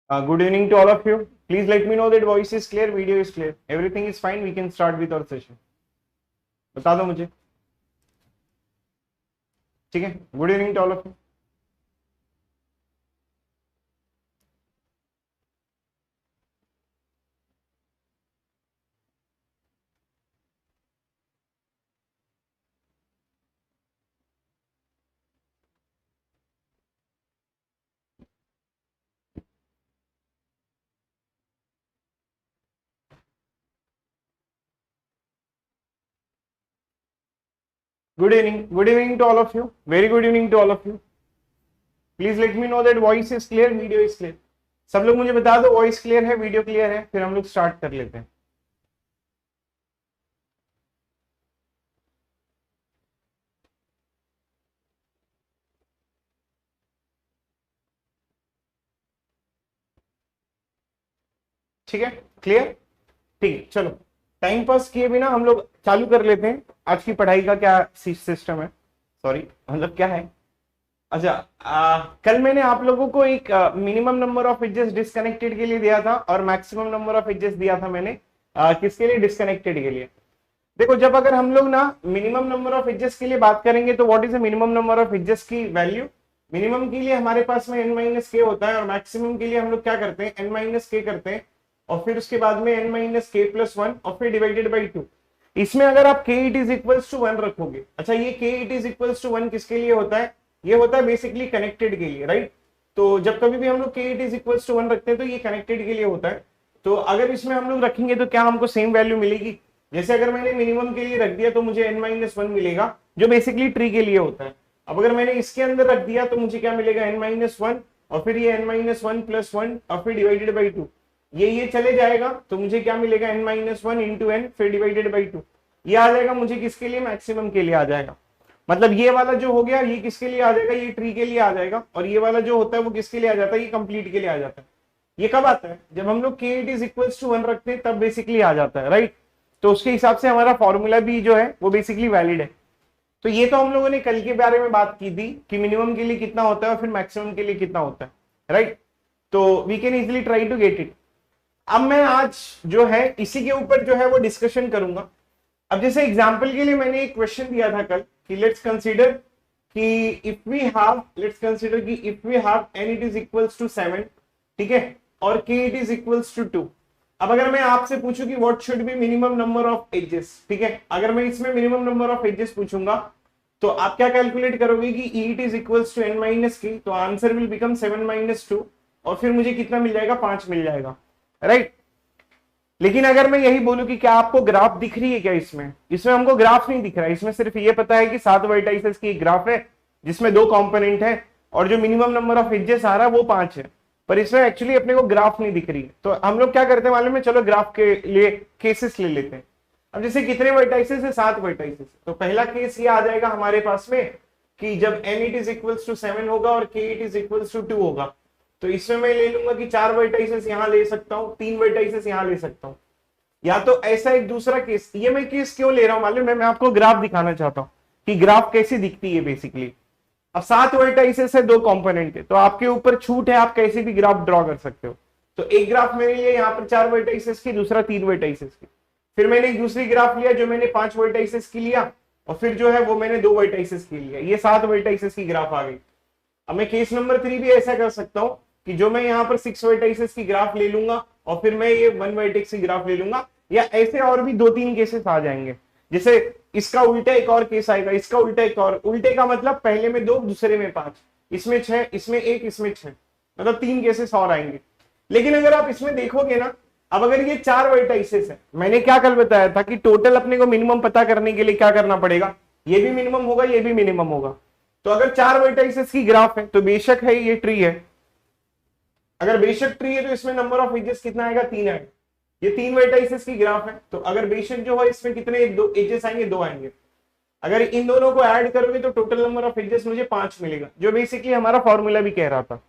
Good evening to all of you. Please let me know that voice is clear, video is clear. Everything is fine. We can start with our session. बता दो मुझे. ठीक है. Good evening to all of you. Good evening. Good evening to all of you. Very good evening to all of you. Please let me know that voice is clear, video is clear. सब लोग मुझे बता दो voice clear है, video clear है, फिर हम लोग स्टार्ट कर लेते हैं. ठीक है, क्लियर. ठीक है, चलो टाइम पास किए बिना हम लोग चालू कर लेते हैं. आज की पढ़ाई का क्या सिस्टम है, सॉरी मतलब क्या है. अच्छा, कल मैंने आप लोगों को एक minimum number of edges disconnected के लिए दिया था और मैक्सिमम नंबर ऑफ एजेस दिया था मैंने किसके लिए, डिस्कनेक्टेड के लिए. देखो, जब अगर हम लोग ना मिनिमम नंबर ऑफ एजेस के लिए बात करेंगे तो what is the minimum number of edges की वैल्यू. मिनिमम के लिए हमारे पास में n माइनस के होता है और मैक्सिमम के लिए हम लोग क्या करते हैं, n माइनस के करते हैं और फिर उसके बाद में n minus k plus one और फिर डिवाइडेड बाई 2. इसमें अगर आप k it is equals to 1 रखोगे. अच्छा, ये k it is equals to 1 किसके लिए होता है, ये होता है बेसिकली कनेक्टेड के लिए, राइट. तो जब कभी भी हम लोग k it is equals to 1 रखते हैं तो ये कनेक्टेड के लिए होता है. तो अगर इसमें हम लोग रखेंगे तो क्या हमको सेम वैल्यू मिलेगी. जैसे अगर मैंने मिनिमम के लिए रख दिया तो मुझे n माइनस वन मिलेगा जो बेसिकली ट्री के लिए होता है. अब अगर मैंने इसके अंदर रख दिया तो मुझे क्या मिलेगा, n माइनस वन और फिर ये n minus one plus one और फिर डिवाइडेड बाई 2. ये चले जाएगा तो मुझे क्या मिलेगा, n minus one into n फिर डिवाइडेड बाई 2. ये आ जाएगा मुझे किसके लिए, मैक्सिमम के लिए आ जाएगा. मतलब ये वाला जो हो गया ये किसके लिए आ जाएगा, ये ट्री के लिए आ जाएगा. और ये वाला जो होता है वो किसके लिए आ जाता है, ये कंप्लीट के लिए आ जाता है. ये कब आता है, जब हम लोग k it is equals to 1 रखते हैं तब बेसिकली आ जाता है, राइट. तो उसके हिसाब से हमारा फॉर्मूला भी जो है वो बेसिकली वैलिड है. तो ये तो हम लोगों ने कल के बारे में बात की थी कि मिनिमम के लिए कितना होता है और फिर मैक्सिमम के लिए कितना होता है, राइट. तो we can easily try to get it. अब मैं आज जो है इसी के ऊपर जो है वो डिस्कशन करूंगा. अब जैसे एग्जांपल के लिए मैंने एक क्वेश्चन दिया था कल कि लेट्स कंसीडर कि if we have n it is equals to 7, ठीक है, और k it is equals to 2. अब अगर मैं आपसे पूछूं कि what should be minimum number of edges, ठीक है, अगर मैं इसमें मिनिमम नंबर ऑफ एजेस पूछूंगा तो आप क्या कैलकुलेट करोगे कि e it is equals to n minus k, तो आंसर विल बिकम 7 माइनस 2 और फिर मुझे कितना मिल जाएगा, 5 मिल जाएगा, राइट. लेकिन अगर मैं यही बोलूं कि क्या आपको ग्राफ दिख रही है क्या, इसमें हमको ग्राफ नहीं दिख रहा है. इसमें सिर्फ ये पता है कि 7 वर्टाइसेस की एक ग्राफ है जिसमें 2 कंपोनेंट है और जो मिनिमम नंबर ऑफ एजेस आ रहा है वो 5 है, पर इसमें एक्चुअली अपने को ग्राफ नहीं दिख रही है. तो हम लोग क्या करते हैं मालूम है, चलो ग्राफ के लिए केसेस ले लेते हैं. अब जैसे कितने वर्टाइसेस है, 7 वर्टाइसेस. तो पहला केस ये आ जाएगा हमारे पास में कि जब n it is equals to 7 होगा और k it is equals to 2 होगा, तो इसमें मैं ले लूंगा कि 4 वर्टाइसेस यहां ले सकता हूं, 3 वर्टाइसेस यहां ले सकता हूं. या तो ऐसा एक दूसरा केस. ये मैं केस क्यों ले रहा हूं मालूम है, मैं आपको ग्राफ दिखाना चाहता हूं कि ग्राफ कैसी दिखती है बेसिकली. अब 7 वर्टाइसेस है, 2 कंपोनेंट है, तो आपके ऊपर छूट है, आप कैसे भी ग्राफ ड्रॉ कर सकते हो. तो एक ग्राफ मेरे लिए यहाँ पर 4 वर्टाइसेस की, दूसरा 3 वर्टाइसेस की. फिर मैंने एक दूसरी ग्राफ लिया जो मैंने 5 वर्टाइसेस की लिया और फिर जो है वो मैंने 2 वर्टाइसेस की लिया. ये 7 वर्टाइसेस की ग्राफ आ गई. अब मैं केस नंबर 3 भी ऐसा कर सकता हूं कि जो मैं यहाँ पर 6 वर्टाइसेस की ग्राफ ले लूंगा और फिर मैं ये 1 वर्टेक्स की ग्राफ ले लूंगा, या ऐसे और भी 2-3 केसेस आ जाएंगे. जैसे इसका उल्टा एक और केस आएगा, इसका उल्टा एक और. उल्टे का मतलब पहले में 2, दूसरे में 5, इसमें 6, इसमें 1, इसमें 6, मतलब 3 केसेस और आएंगे. लेकिन अगर आप इसमें देखोगे ना, अब अगर ये 4 वर्टाइसेस है, मैंने क्या कल बताया था कि टोटल अपने को मिनिमम पता करने के लिए क्या करना पड़ेगा, ये भी मिनिमम होगा, ये भी मिनिमम होगा. तो अगर 4 वर्टाइसेस की ग्राफ है तो बेशक है ये ट्री है. अगर बेशक ट्री है तो इसमें नंबर ऑफ एजेस कितना आएगा, 3 आएगा. ये 3 वर्टाइसेस की ग्राफ है, तो अगर बेशक जो है इसमें कितने एजेस आएंगे, 2 आएंगे. अगर इन दोनों को ऐड करोगे तो टोटल नंबर ऑफ एजेस मुझे 5 मिलेगा, जो बेसिकली हमारा फॉर्मूला भी कह रहा था.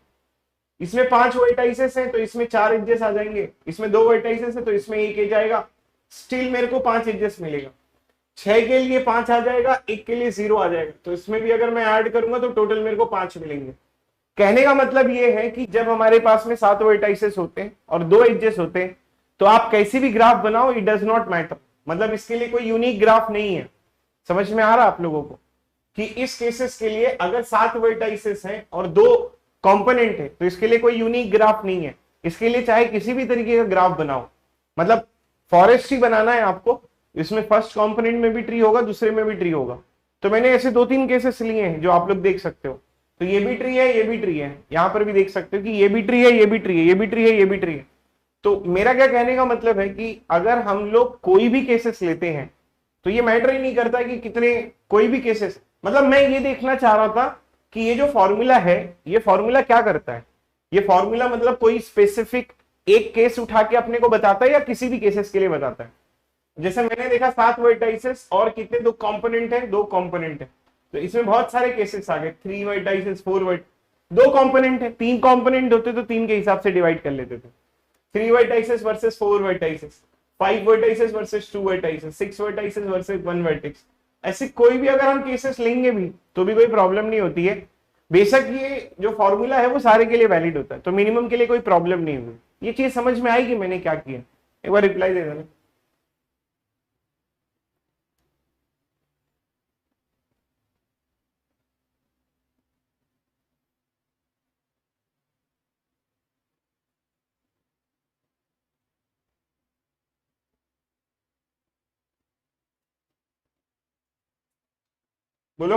इसमें 5 वर्टाइसेस है तो इसमें 4 एजेस आ जाएंगे, इसमें 2 वर्टाइसेस है तो इसमें 1 एज आएगा, स्टिल मेरे को 5 एजेस मिलेगा. 6 के लिए 5 आ जाएगा, 1 के लिए 0 आ जाएगा, तो इसमें भी अगर मैं ऐड करूंगा तो टोटल मेरे को 5 मिलेंगे. कहने का मतलब ये है कि जब हमारे पास में 7 वर्टाइसेस होते हैं और 2 एजेस होते हैं, तो आप कैसी भी ग्राफ बनाओ, इट डज नॉट मैटर, मतलब इसके लिए कोई यूनिक ग्राफ नहीं है। समझ में आ रहा आप लोगों को कि इस केसेस के लिए अगर 7 वर्टाइसेस हैं और 2 कंपोनेंट है तो इसके लिए कोई यूनिक ग्राफ नहीं है। इसके लिए चाहे किसी भी तरीके का ग्राफ बनाओ, मतलब फॉरेस्ट ही बनाना है आपको, इसमें फर्स्ट कंपोनेंट में भी ट्री होगा, दूसरे में भी ट्री होगा। तो मैंने ऐसे 2-3 केसेस लिए हैं जो आप लोग देख सकते हो। तो ये भी ट्री है, ये भी ट्री है, यहां पर भी देख सकते हो कि ये भी ट्री है, ये भी ट्री है, ये भी ट्री है, ये भी ट्री है। तो मेरा क्या कहने का मतलब है कि अगर हम लोग कोई भी केसेस लेते हैं तो ये मैटर ही नहीं करता कि कितने, कोई भी केसेस, मतलब मैं ये देखना चाह रहा था कि ये जो फॉर्मूला है, ये फॉर्मूला क्या करता है। ये फॉर्मूला मतलब कोई स्पेसिफिक एक केस उठा के अपने को बताता है या किसी भी केसेस के लिए बताता है। जैसे मैंने देखा 7 वर्टाइसेस और कितने, 2 कंपोनेंट है, 2 कंपोनेंट है, तो इसमें बहुत सारे केसेस आ गए, 3 वर्टाइसेस, 4 वर्ट, 2 कंपोनेंट है, 3 कंपोनेंट होते तो 3 के हिसाब से डिवाइड कर लेते थे। 3 vertices versus 4 vertices, 5 vertices versus 2 vertices, 6 vertices versus 1 vertex. ऐसे कोई भी अगर हम केसेस लेंगे भी तो भी कोई प्रॉब्लम नहीं होती है। बेशक ये जो फॉर्मूला है वो सारे के लिए वैलिड होता है, तो मिनिमम के लिए कोई प्रॉब्लम नहीं हुई। ये चीज समझ में आएगी मैंने क्या किया, एक बार रिप्लाई दे देना। बोलो।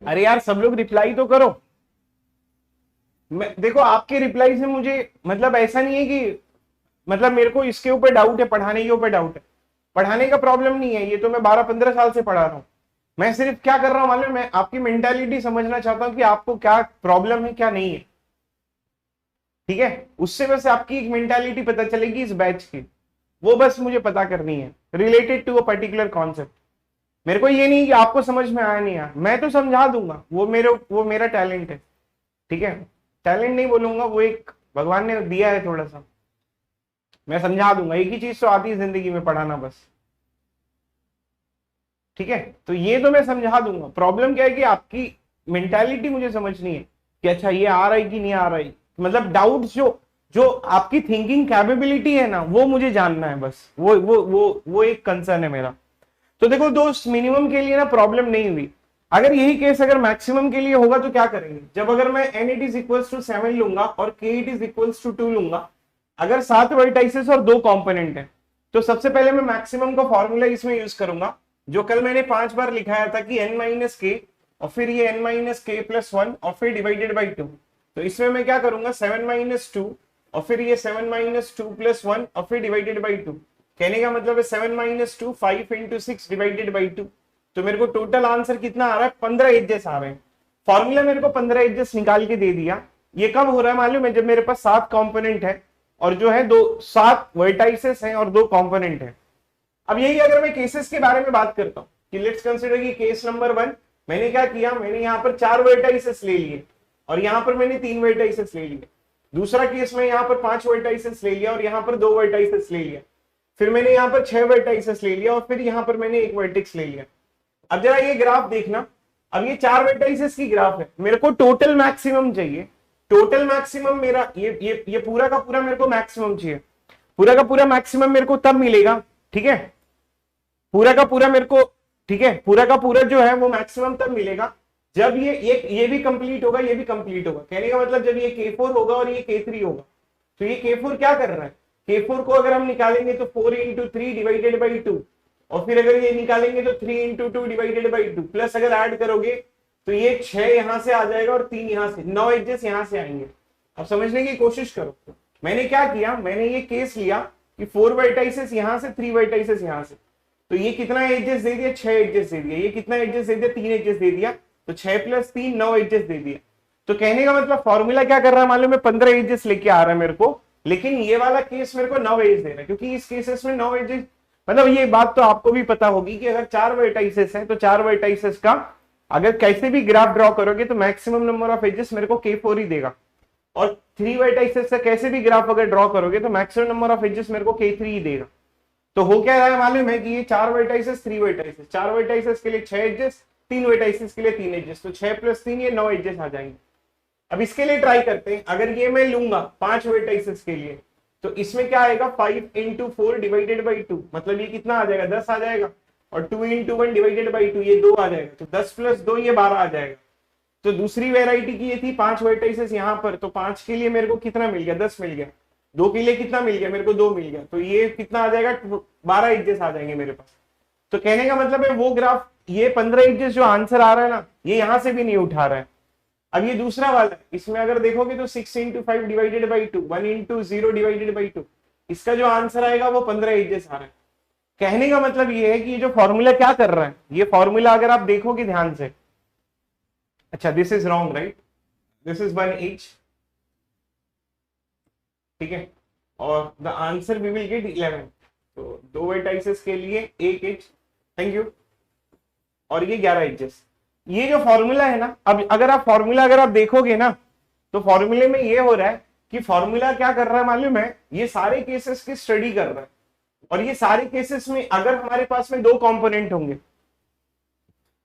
अरे यार सब लोग रिप्लाई तो करो। मैं देखो आपके रिप्लाई से मुझे मतलब ऐसा नहीं है कि मतलब मेरे को इसके ऊपर डाउट है, पढ़ाने के ऊपर डाउट है, पढ़ाने का प्रॉब्लम नहीं है, ये तो मैं 12-15 साल से पढ़ा रहा हूँ। मैं सिर्फ क्या कर रहा हूँ मालूम है, मैं आपकी मेंटालिटी समझना चाहता हूँ कि आपको क्या प्रॉब्लम है क्या नहीं है, ठीक है। उससे बस आपकी एक मेंटालिटी पता चलेगी इस बैच की, वो बस मुझे पता करनी है related to a particular concept. मेरे को ये नहीं कि आपको समझ में आया नहीं आया, मैं तो समझा दूंगा, वो मेरा टैलेंट है, ठीक है। टैलेंट नहीं बोलूंगा, वो एक भगवान ने दिया है थोड़ा सा, मैं समझा दूंगा। एक ही चीज तो आती है जिंदगी में, पढ़ाना बस, ठीक है। तो ये तो मैं समझा दूंगा। प्रॉब्लम क्या है कि आपकी मेंटालिटी मुझे समझनी है कि अच्छा ये आ रहा है कि नहीं आ रहा है, मतलब डाउट्स जो जो आपकी थिंकिंग कैपेबिलिटी है ना, वो मुझे जानना है बस, वो एक कंसर्न है मेरा। तो देखो दोस्त, मिनिमम के लिए ना प्रॉब्लम नहीं हुई। अगर यही केस अगर मैक्सिमम के लिए होगा तो क्या करेंगे, जब अगर मैं n it is equals to 7 लूंगा और के इट इज इक्वल्स टू 2 लूंगा, अगर 7 वर्टाइसेस और 2 कंपोनेंट है, तो सबसे पहले मैं मैक्सिमम का फॉर्मूला इसमें यूज करूंगा, जो कल मैंने 5 बार लिखाया था कि n माइनस के और फिर ये n माइनस के प्लस 1 और फिर डिवाइडेड बाई 2। तो इसमें मैं क्या करूंगा, 7 माइनस 2 और फिर ये 7 माइनस 2 प्लस 1 और फिर डिवाइडेड बाई 2। कहने का मतलब है 7 माइनस 2 5 इंटू 6 डिवाइडेड बाई 2। तो मेरे को टोटल आंसर कितना आ रहा है, 15 एजेस आ रहे हैं। फॉर्मूला मेरे को 15 एजेस निकाल के दे दिया। ये कब हो रहा है मालूम है, जब मेरे पास 7 कंपोनेंट है और जो है 7 वर्टाइसेस हैं और 2 कंपोनेंट है। अब यही अगर मैं केसेस के बारे में बात करता हूं कि लेट्स कंसीडर कि केस नंबर 1, मैंने क्या किया, मैंने यहाँ पर 4 वर्टाइसेस ले लिए और यहाँ पर मैंने 3 वर्टाइसेस ले लिए। दूसरा केस में यहाँ पर 5 वर्टाइसेस ले लिया और यहाँ पर 2 वर्टाइसेस ले लिया। फिर मैंने यहाँ पर 6 वर्टाइसेस ले लिया और फिर यहाँ पर मैंने 1 वर्टेक्स ले लिया। अब जरा ये ग्राफ देखना, अब ये 4 वर्टाइसेस की ग्राफ है, मेरे को टोटल मैक्सिमम चाहिए। टोटल मैक्सिमम मेरा ये पूरा का पूरा मेरे को मैक्सिमम चाहिए। पूरा का पूरा मैक्सिमम मेरे को तब मिलेगा, ठीक है, पूरा का पूरा मेरे को, ठीक है, पूरा का पूरा जो है वो मैक्सिमम तब मिलेगा जब ये भी कंप्लीट होगा, ये भी कंप्लीट होगा। कहने का मतलब जब ये K4 होगा और ये K3 होगा। तो ये K4 क्या कर रहा है, K4 को अगर हम निकालेंगे तो 4 इंटू 3 डिवाइडेड बाई 2 और फिर अगर ये निकालेंगे तो 3 इंटू 2 डिवाइडेड बाई 2 प्लस अगर ऐड करोगे तो ये 6 यहां से आ जाएगा और 3 यहां से, 9 एजेस यहां से आएंगे। अब समझने की कोशिश करो, मैंने क्या किया, मैंने ये केस लिया कि 4 वर्टाइसेस यहां से, 3 वर्टाइसेस यहां से, तो ये कितना एजेस दे दिया, 6 एजेस दे दिया। ये कितना एजेस दे दिया, 3 एजेस दे दिया, तो 6 प्लस 3 9 एजेस दे दिया। तो कहने का मतलब फॉर्मूला क्या कर रहा है मालूम है, 15 एजेस लेके आ रहा है मेरे को, लेकिन ये वाला केस मेरे को 9 एज दे रहा है, क्योंकि इस केसेस में 9 एजेस, मतलब ये बात तो आपको भी पता होगी कि अगर 4 वर्टाइसेस हैं तो 4 वर्टाइसेस का अगर कैसे भी ग्राफ ड्रॉ करोगे तो मैक्सिमम नंबर ऑफ एजेस मेरे को K4 ही देगा, और 3 वर्टाइसेस से कैसे भी ग्राफ अगर ड्रॉ करोगे तो मैक्सिमम नंबर ऑफ एजेस मेरे को K3 ही देगा। तो हो क्या रहा है मालूम है कि ये 4 वर्टाइसेस 3 वर्टाइसेस, 4 वर्टाइसेस के लिए 6 एजेस, 3 वर्टाइसेस के लिए 3 एजेस, तो 6 + 3 ये 9 एजेस आ जाएंगे। अब इसके लिए ट्राई करते हैं, अगर ये मैं लूंगा 5 वर्टाइसेस के लिए, तो इसमें क्या आएगा 5 × 4 डिवाइडेड बाई 2, मतलब ये कितना आ जाएगा 10 आ जाएगा, और 2 × 1 डिवाइडेड बाई 2 ये 2 आ जाएगा, तो 10 + 2 ये 12 आ जाएगा। तो दूसरी वेराइटी की ये थी 5 वर्टाइसेस यहाँ पर, तो 5 के लिए मेरे को कितना मिल गया 10 मिल गया, 2 के लिए कितना मिल गया मेरे को 2 मिल गया, तो ये कितना आ जाएगा 12 एजेस आ जाएंगे मेरे पास। तो कहने का मतलब है वो ग्राफ, ये 15 एजेस जो आंसर आ रहा है ना, ये यहां से भी नहीं उठा रहा है। अब ये दूसरा वाला, इसमें अगर देखोगे तो 6 × 5 डिवाइडेड बाई 2, 1 × 0 डिवाइडेड बाई 2, इसका जो आंसर आएगा वो 15 एजेस आ रहा है। कहने का मतलब ये है कि ये जो फॉर्मूला क्या कर रहा है, ये फॉर्मूला अगर आप देखोगे ध्यान से, अच्छा this is wrong right, this is 1 edge, ठीक है, और the answer we will get 11। तो 2 वर्टाइसेस के लिए 1 एज, थैंक यू, और ये 11 एजेस। ये जो फॉर्मूला है ना, अब अगर आप फॉर्मूला अगर आप देखोगे ना, तो फॉर्मूले में ये हो रहा है कि फॉर्मूला क्या कर रहा है मालूम है, ये सारे केसेस की स्टडी कर रहा है, और ये सारे केसेस में अगर हमारे पास में 2 कंपोनेंट होंगे,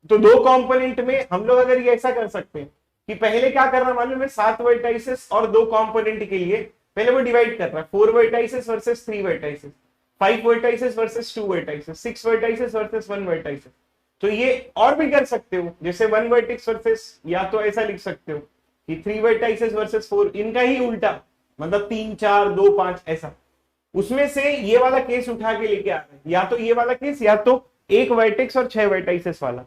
तो 2 कंपोनेंट में हम लोग अगर ये ऐसा कर सकते हैं कि पहले क्या कर रहा है मालूम है, 7 वर्टाइसेस और 2 कंपोनेंट के लिए पहले वो डिवाइड कर रहा है, 4 vertices versus 3 vertices, 5 vertices versus 2 vertices, 6 vertices versus 1 vertices. तो ये और भी कर सकते हो, जैसे 1 वर्टेक्स वर्सेस, या तो ऐसा लिख सकते हो कि 3 वर्टाइसेस वर्सेस 4, इनका ही उल्टा, मतलब 3 4 2 5 ऐसा। उसमें से ये वाला केस उठा के लेके आ रहे हैं, या तो ये वाला केस, या तो 1 वर्टेक्स और 6 वर्टाइसेस वाला।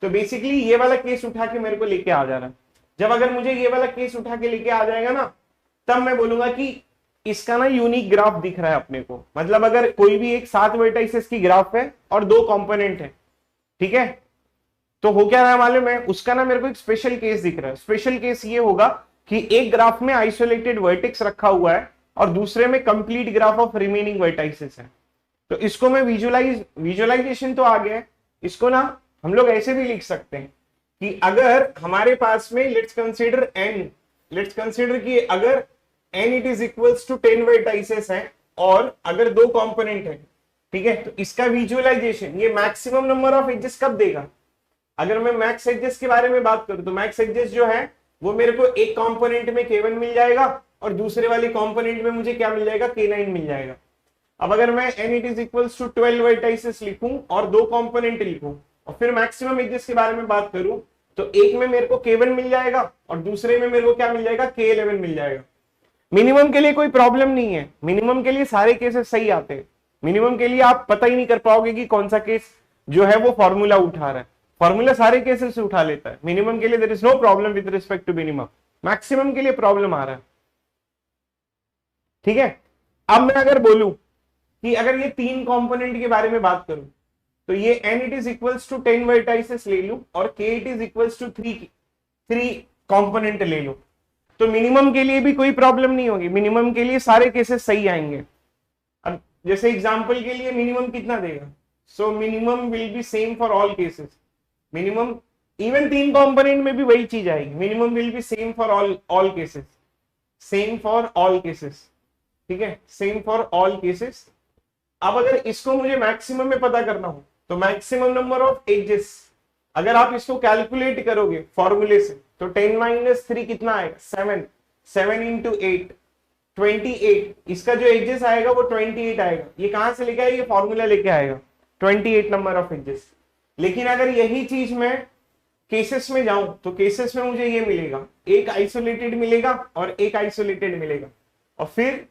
तो बेसिकली ये वाला केस उठा के मेरे को लेके आ जा रहा है। जब अगर मुझे ये वाला केस उठा के लेके आ जाएगा ना, तब मैं बोलूंगा कि इसका ना यूनिक ग्राफ दिख रहा है अपने को, मतलब अगर कोई भी एक 7 वर्टाइसेस की ग्राफ है और 2 कंपोनेंट है, ठीक है, तो हो क्या रहा है मालूम है, उसका ना मेरे को एक स्पेशल केस दिख रहा है। स्पेशल केस ये होगा कि एक ग्राफ में आइसोलेटेड वर्टेक्स रखा हुआ है और दूसरे में complete graph of remaining vertices है। तो इसको मैं विजुअलाइजेशन तो आ गया है, इसको ना हम लोग ऐसे भी लिख सकते हैं कि अगर हमारे पास में लेट्स कंसीडर कि अगर n it is equals to 10 vertices है और अगर 2 कंपोनेंट है, ठीक है, तो इसका विजुअलाइजेशन ये मैक्सिमम नंबर ऑफ एजेस कब देगा। अगर मैं मैक्स एजेस के बारे में बात करूं तो मैक्स एजेस जो है वो मेरे को एक कंपोनेंट में k1 मिल जाएगा और दूसरे वाले कंपोनेंट में मुझे क्या मिल जाएगा k9 मिल जाएगा। अब अगर मैं n it is equals to 12 vertices लिखूं और 2 कंपोनेंट लिखूं और फिर मैक्सिमम एजेस के बारे में बात करूं, तो एक में मेरे को k1 मिल जाएगा और दूसरे में मेरे को क्या मिल जाएगा k11 मिल जाएगा। मिनिमम के लिए कोई प्रॉब्लम नहीं है, मिनिमम के लिए सारे केसेस सही आते हैं। मिनिमम के लिए आप पता ही नहीं कर पाओगे कि कौन सा केस जो है वो फॉर्मूला उठा रहा है, फॉर्मूला सारे केसेस से उठा लेता है। मिनिमम के लिए there is no problem with respect to minimum, maximum के लिए प्रॉब्लम आ रहा है, ठीक है। अब मैं अगर बोलूं कि अगर ये 3 कंपोनेंट के बारे में बात करूं, तो ये n it is equals to 10 vertices ले लूं और k it is equals to 3 component ले लूं, तो मिनिमम के लिए भी कोई प्रॉब्लम नहीं होगी, मिनिमम के लिए सारे केसेस सही आएंगे। अब जैसे एग्जांपल के लिए मिनिमम कितना देगा, so minimum will be same for all cases, minimum even 3 component में भी वही चीज आएगी, minimum will be same for all cases, same for all cases, ठीक है, सेम फॉर ऑल केसेस। अब अगर इसको मुझे मैक्सिमम में पता करना हो तो मैक्सिमम नंबर ऑफ एजेस, अगर आप इसको कैलकुलेट करोगे फॉर्मूले से, तो 10 - 3 कितना आएगा 7, 7 × 8 28, इसका जो एजेस आएगा वो 28 आएगा। ये कहां से लेके आएगा, ये फॉर्मूला लेके आएगा 28 नंबर ऑफ एजेस। लेकिन अगर यही चीज मैं केसेस में जाऊं तो केसेस में मुझे ये मिलेगा, एक आइसोलेटेड मिलेगा और एक आइसोलेटेड मिलेगा, और फिर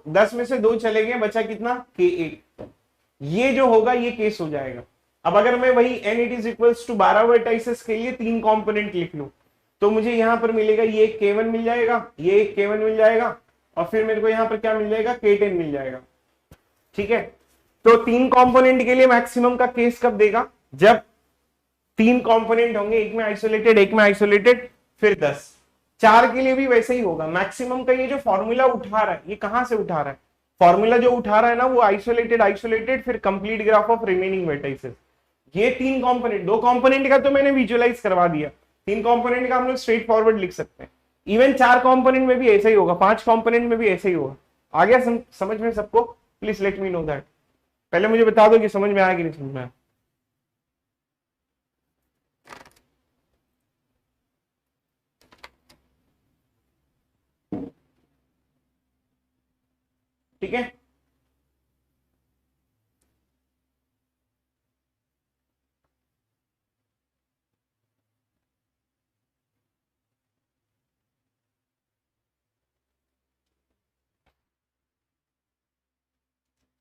10 में से 2 चले गए, बचा कितना k8, ये जो होगा ये केस हो जाएगा। अब अगर मैं वही n it is equals to 12 vertices के लिए 3 कंपोनेंट लिख लूं, तो मुझे यहां पर मिलेगा ये k1 मिल जाएगा, ये k1 मिल जाएगा, और फिर मेरे को यहां पर क्या मिल जाएगा k10 मिल जाएगा, ठीक है। तो 3 कंपोनेंट के लिए मैक्सिमम का केस कब देगा, जब 3 कंपोनेंट होंगे, एक में आइसोलेटेड एक में आइसोलेटेड, फिर 10। 4 के लिए भी वैसे ही होगा। मैक्सिमम का ये जो फॉर्मूला उठा रहा है ये कहां से उठा रहा है, फॉर्मूला जो उठा रहा है ना वो आइसोलेटेड फिर complete graph of remaining vertices. ये 3 कंपोनेंट, 2 कंपोनेंट का तो मैंने विजुअलाइज करवा दिया, 3 कंपोनेंट का हम लोग स्ट्रेट फॉरवर्ड लिख सकते हैं। इवन 4 कंपोनेंट में भी ऐसा ही होगा, 5 कंपोनेंट में भी ऐसा ही होगा। आ गया समझ में सबको, please let me know that. पहले मुझे बता दो कि समझ में आया कि नहीं समझ में आया। ठीक है,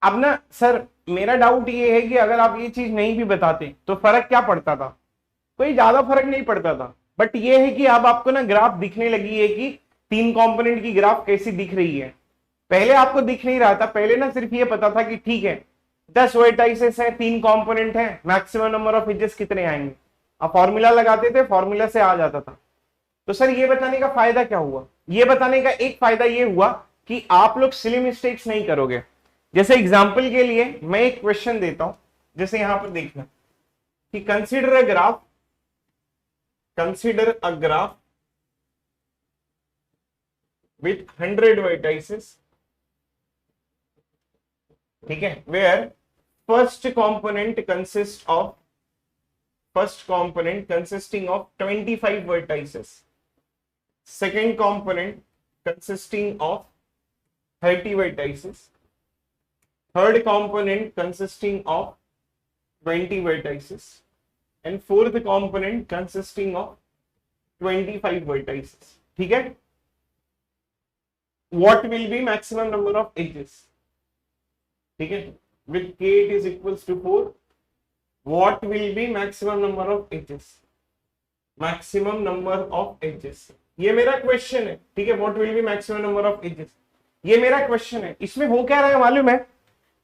अब ना सर मेरा डाउट ये है कि अगर आप ये चीज नहीं भी बताते तो फर्क क्या पड़ता था, कोई ज्यादा फर्क नहीं पड़ता था। बट ये है कि अब आपको ना ग्राफ दिखने लगी है कि तीन कंपोनेंट की ग्राफ कैसी दिख रही है। पहले आपको दिख नहीं रहा था, पहले ना सिर्फ ये पता था कि ठीक है 10 वर्टाइसेस है, तीन कंपोनेंट है, मैक्सिमम नंबर ऑफ एजेस कितने आएंगे। आप फॉर्मूला लगाते थे, फॉर्मूला से आ जाता था। तो सर ये बताने का फायदा क्या हुआ, ये बताने का एक फायदा ये हुआ कि आप लोग सिली मिस्टेक्स नहीं करोगे। जैसे एग्जांपल के लिए मैं एक क्वेश्चन देता हूं, जैसे यहां पर देखना कि consider a graph with 100 vertices, ठीक है, where first component consisting of 25 vertices, second component consisting of 30 vertices, third component consisting of 20 vertices, and fourth component consisting of 25 vertices. ठीक है, what will be maximum number of edges, ठीक है, with k it is equals to 4, what will be maximum number of edges, maximum number of edges, ये मेरा question है। ठीक है, what will be maximum number of edges, ये मेरा question है। इसमें हो क्या रहा है मालूम है,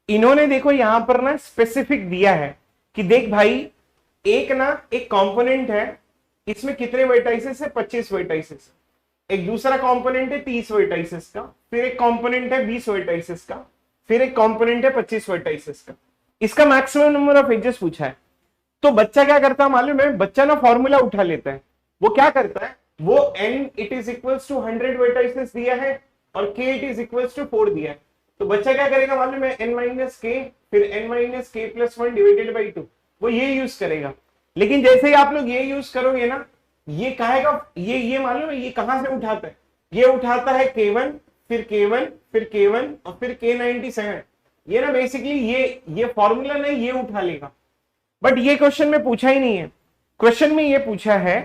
इन्होंने देखो यहां पर ना स्पेसिफिक दिया है कि देख भाई एक कंपोनेंट है, इसमें कितने वर्टाइसेस है, 25 वर्टाइसेस। एक दूसरा कंपोनेंट है 30 वर्टाइसेस का, फिर एक कंपोनेंट है 20 वर्टाइसेस का, फिर एक कंपोनेंट है 25 वर्टाइसेस का। इसका मैक्सिमम नंबर ऑफ एजेस पूछा है। तो बच्चा क्या करता है मालूम है, बच्चा ना फॉर्मूला उठा लेता है। वो क्या करता है, वो n it is equals to 100 vertices दिया है और k it is equals to 4 दिया है। तो बच्चा क्या करेगा मालूम है, n माइनस के फिर n minus k plus 1 divided by 2, वो ये यूज करेगा। लेकिन जैसे ही आप लोग ये यूज करोगे ना, ये कहेगा, ये मालूम है ये कहां से उठाता है, ये उठाता है k1 फिर k1 फिर k1 और फिर k97। ये ना बेसिकली ये फॉर्मूला नहीं ये उठा लेगा। बट ये क्वेश्चन में पूछा ही नहीं है। क्वेश्चन में ये पूछा है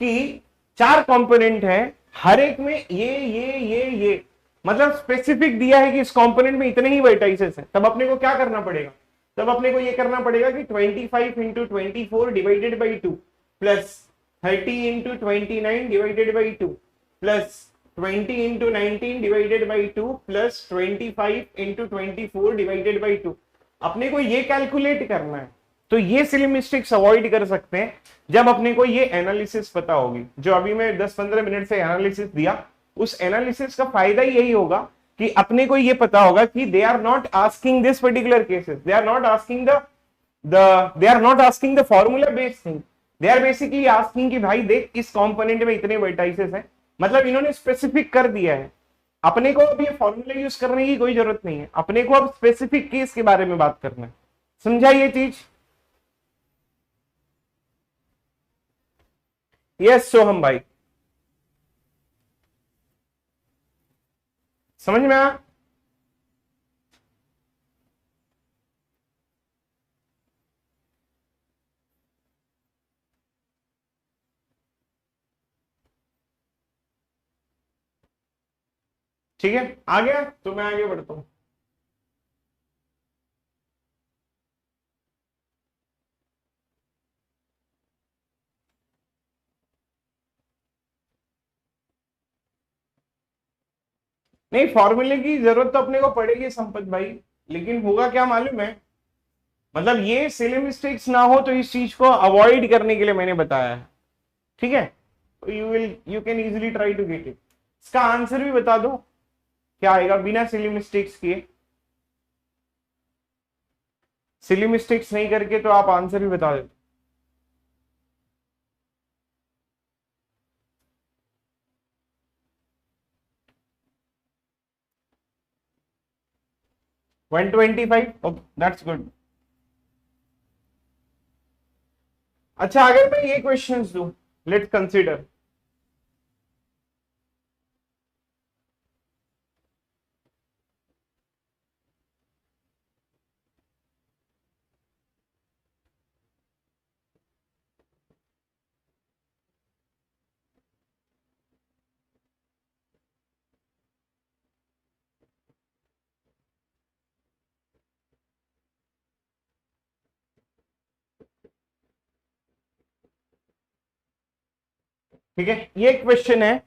कि चार कंपोनेंट है, हर एक में ये मतलब स्पेसिफिक दिया है कि इस कंपोनेंट में इतने ही वर्टाइसेस हैं। तब अपने को क्या करना पड़ेगा, तब अपने को ये करना पड़ेगा कि 25 into 24 divided by 2 plus 30 into 29 divided by 2 plus 20 into 19 divided by 2 plus 25 into 24 divided by 2। अपने को ये कैलकुलेट करना है। तो ये सिली मिस्टेक्स अवॉइड कर सकते हैं जब अपने को ये एनालिसिस पता होगी। जो अभी मैं 10-15 मिनट से एनालिसिस दिया, उस एनालिसिस का फायदा यही होगा कि अपने को ये पता होगा कि they are not asking this particular cases, they are not asking the formula based thing, they are basically asking कि भाई देख इस कंपोनेंट में इतने वर्टाइसेस हैं। मतलब इन्होंने स्पेसिफिक कर दिया है। अपने को अब ये फॉर्मूला यूज करने की कोई जरूरत नहीं है, अपने को अब स्पेसिफिक केस के बारे में बात करना है। समझा ये चीज? यस सोहम भाई, समझ में आया? ठीक है, आ गया तो मैं आगे बढ़ता हूं। नहीं, फॉर्मूले की जरूरत तो अपने को पड़ेगी संपत भाई, लेकिन होगा क्या मालूम है, मतलब ये सिली मिस्टेक्स ना हो तो इस चीज को अवॉइड करने के लिए मैंने बताया है। ठीक है, you can easily try to get it. इसका आंसर भी बता दो क्या आएगा बिना सिली मिस्टेक्स किए। सिली मिस्टेक्स नहीं करके तो आप आंसर भी बता देते। 125, ओके दैट्स गुड। अच्छा अगर मैं ये क्वेश्चंस दूं, लेट्स कंसीडर, ठीक है ये क्वेश्चन है,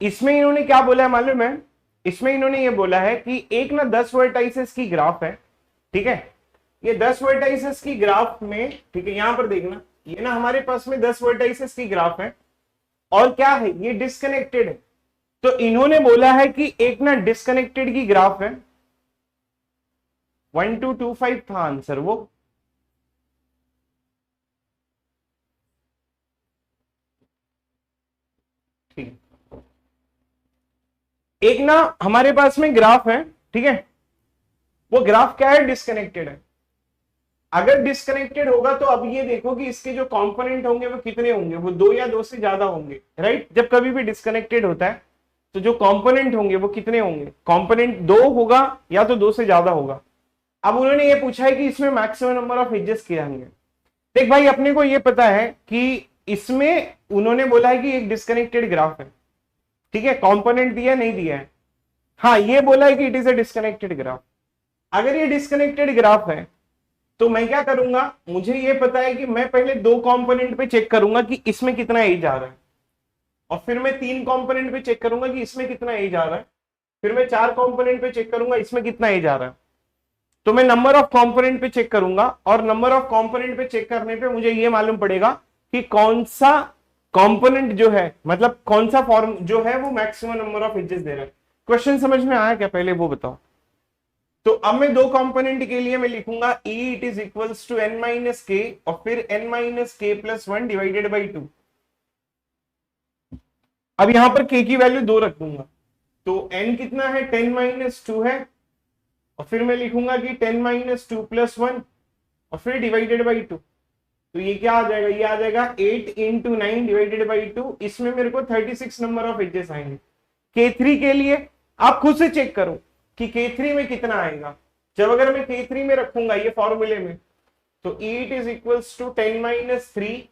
इसमें इन्होंने क्या बोला है मालूम है, इसमें इन्होंने ये बोला है कि एक ना 10 वर्टाइसेस की ग्राफ है, ठीक है, ये 10 वर्टाइसेस की ग्राफ में, ठीक है यहां पर देखना, ये ना हमारे पास में 10 वर्टाइसेस की ग्राफ है और क्या है ये डिस्कनेक्टेड है। तो इन्होंने बोला है कि एक ना डिस्कनेक्टेड की ग्राफ है, 1225 था आंसर वो, ठीक, एक ना हमारे पास में ग्राफ है, ठीक है, वो ग्राफ क्या है, डिस्कनेक्टेड है। अगर डिस्कनेक्टेड होगा तो अब ये देखो कि इसके जो कंपोनेंट होंगे वो कितने होंगे, वो दो या दो से ज्यादा होंगे, राइट। जब कभी भी डिस्कनेक्टेड होता है तो जो कंपोनेंट होंगे वो कितने होंगे, कंपोनेंट दो होगा या तो दो से ज्यादा होगा। अब उन्होंने ये पूछा है कि इसमें मैक्सिमम नंबर ऑफ एजेस क्या होंगे। देख भाई अपने को ये पता है कि इसमें उन्होंने बोला है कि एक डिस्कनेक्टेड ग्राफ है, ठीक है, कंपोनेंट दिया नहीं दिया है, हाँ ये बोला है कि it is a disconnected graph. अगर ये डिस्कनेक्टेड ग्राफ है तो मैं क्या करूंगा, मुझे ये पता है कि मैं पहले दो कंपोनेंट पे चेक करूंगा कि इसमें कितना एज आ रहा है, और फिर मैं तीन कंपोनेंट पे चेक करूंगा कि इसमें कितना एज आ रहा है, फिर मैं चार कंपोनेंट पे चेक करूंगा इसमें कितना एज आ रहा है। तो मैं नंबर ऑफ कंपोनेंट पे चेक करूंगा और नंबर ऑफ कंपोनेंट पे चेक करने पे मुझे ये मालूम पड़ेगा कि कौन सा कंपोनेंट जो है, मतलब कौन सा फॉर्म जो है वो मैक्सिमम नंबर ऑफ एजेस दे रहा है। क्वेश्चन समझ में आया क्या, पहले वो बताओ। तो अब मैं दो कंपोनेंट के लिए मैं लिखूंगा E it is equals to n minus k और फिर n minus k plus one divided by two. अब यहां पर k की वैल्यू दो रख दूंगा, तो n कितना है, 10 माइनस टू है, और फिर मैं लिखूंगा कि 10 माइनस टू प्लस वन और फिर डिवाइडेड बाई टू। तो ये क्या आ जाएगा, ये आ जाएगा 8 into nine divided by two. इसमें मेरे को 36 नंबर ऑफ एजेस आएंगे। K3 के लिए आप खुद से चेक करो कि K3 में कितना आएगा। जब अगर मैं K3 में रखूंगा ये फॉर्मूले में, तो it is equals to 10 minus three,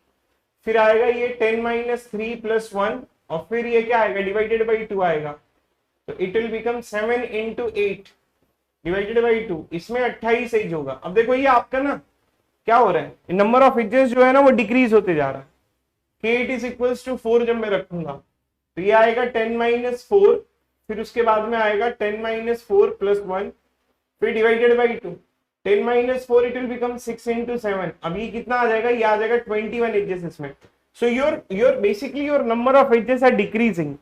फिर आएगा ये 10 माइनस थ्री प्लस वन, और फिर ये क्या आएगा, डिवाइडेड बाई टू आएगा। तो it will become 7 into eight divided by two. इसमें 28 एज होगा। अब देखो ये आपका ना क्या हो रहा है, नंबर ऑफ एजेस जो है ना वो डिक्रीज होते जा रहा है। K it is equals to 4 जब मैं रखूंगा तो ये आएगा 10 माइनस फोर, फिर उसके बाद में आएगा 10 माइनस फोर प्लस वन, फिर divided by to. 10 minus four it will become 6 into seven. अब ये कितना आ जाएगा, ये आ जाएगा 21 एजेस इसमें। So your basically your number of edges are decreasing.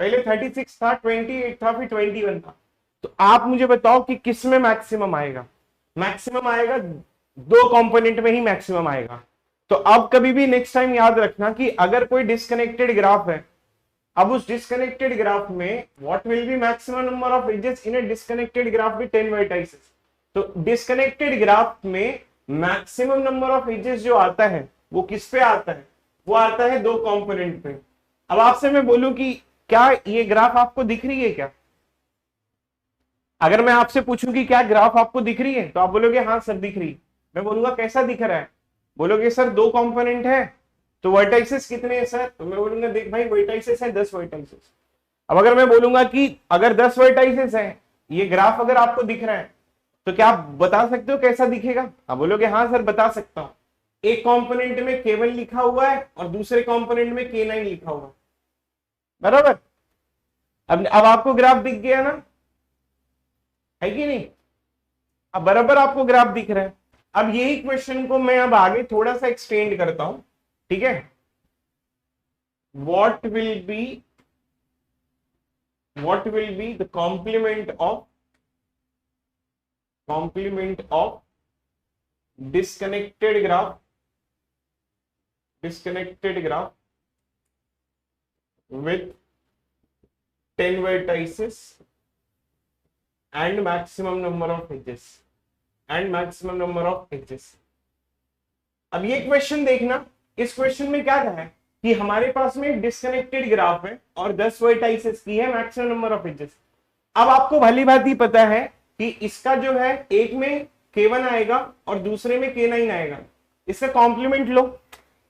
पहले 36 था, 28 था, फिर 21 था। तो आप मुझे बताओ कि किस में मैक्सिमम आएगा। मैक्सिमम आएगा दो कंपोनेंट में ही मैक्सिमम आएगा। तो अब कभी भी नेक्स्ट टाइम याद रखना कि अगर कोई डिस्कनेक्टेड ग्राफ है, अब उस डिस्कनेक्टेड ग्राफ में what will be maximum number of edges in a disconnected graph with 10 vertices. तो डिस्कनेक्टेड ग्राफ में मैक्सिमम नंबर ऑफ एजेस जो आता है वो किस पे आता है, वो आता है दो कंपोनेंट पे। अब आपसे मैं बोलूं कि क्या ये ग्राफ आपको दिख रही है क्या, अगर मैं आपसे पूछूं कि क्या ग्राफ आपको दिख रही है तो आप बोलोगे हाँ सर दिख रही है। मैं बोलूंगा कैसा दिख रहा है, बोलोगे सर दो कंपोनेंट है, तो वर्टाइसेस कितने हैं सर, तो मैं बोलूंगा देख भाई वर्टाइसेस है 10 वर्टाइसेस। अब अगर मैं बोलूंगा कि अगर 10 वर्टाइसेस है, ये ग्राफ अगर आपको दिख रहा है तो क्या आप बता सकते हो कैसा दिखेगा, आप बोलोगे हाँ सर बता सकता हूं। एक कंपोनेंट में K1 लिखा हुआ है और दूसरे कंपोनेंट में K9 लिखा हुआ है, बराबर। अब आपको ग्राफ दिख गया ना, है कि नहीं, अब बराबर आपको ग्राफ दिख रहा है। अब यही क्वेश्चन को मैं अब आगे थोड़ा सा एक्सटेंड करता हूं, ठीक है। what will be the complement of disconnected graph with 10 vertices and maximum number of edges, and maximum number of edges. अब ये क्वेश्चन देखना, इस क्वेश्चन में क्या कहा है कि हमारे पास में एक डिस्कनेक्टेड ग्राफ है और 10 वर्टाइसेस की है मैक्सिमम नंबर ऑफ एजेस। अब आपको भली बात ही पता है कि इसका जो है एक में K1 आएगा और दूसरे में K9 आएगा, इसका कॉम्प्लीमेंट लो।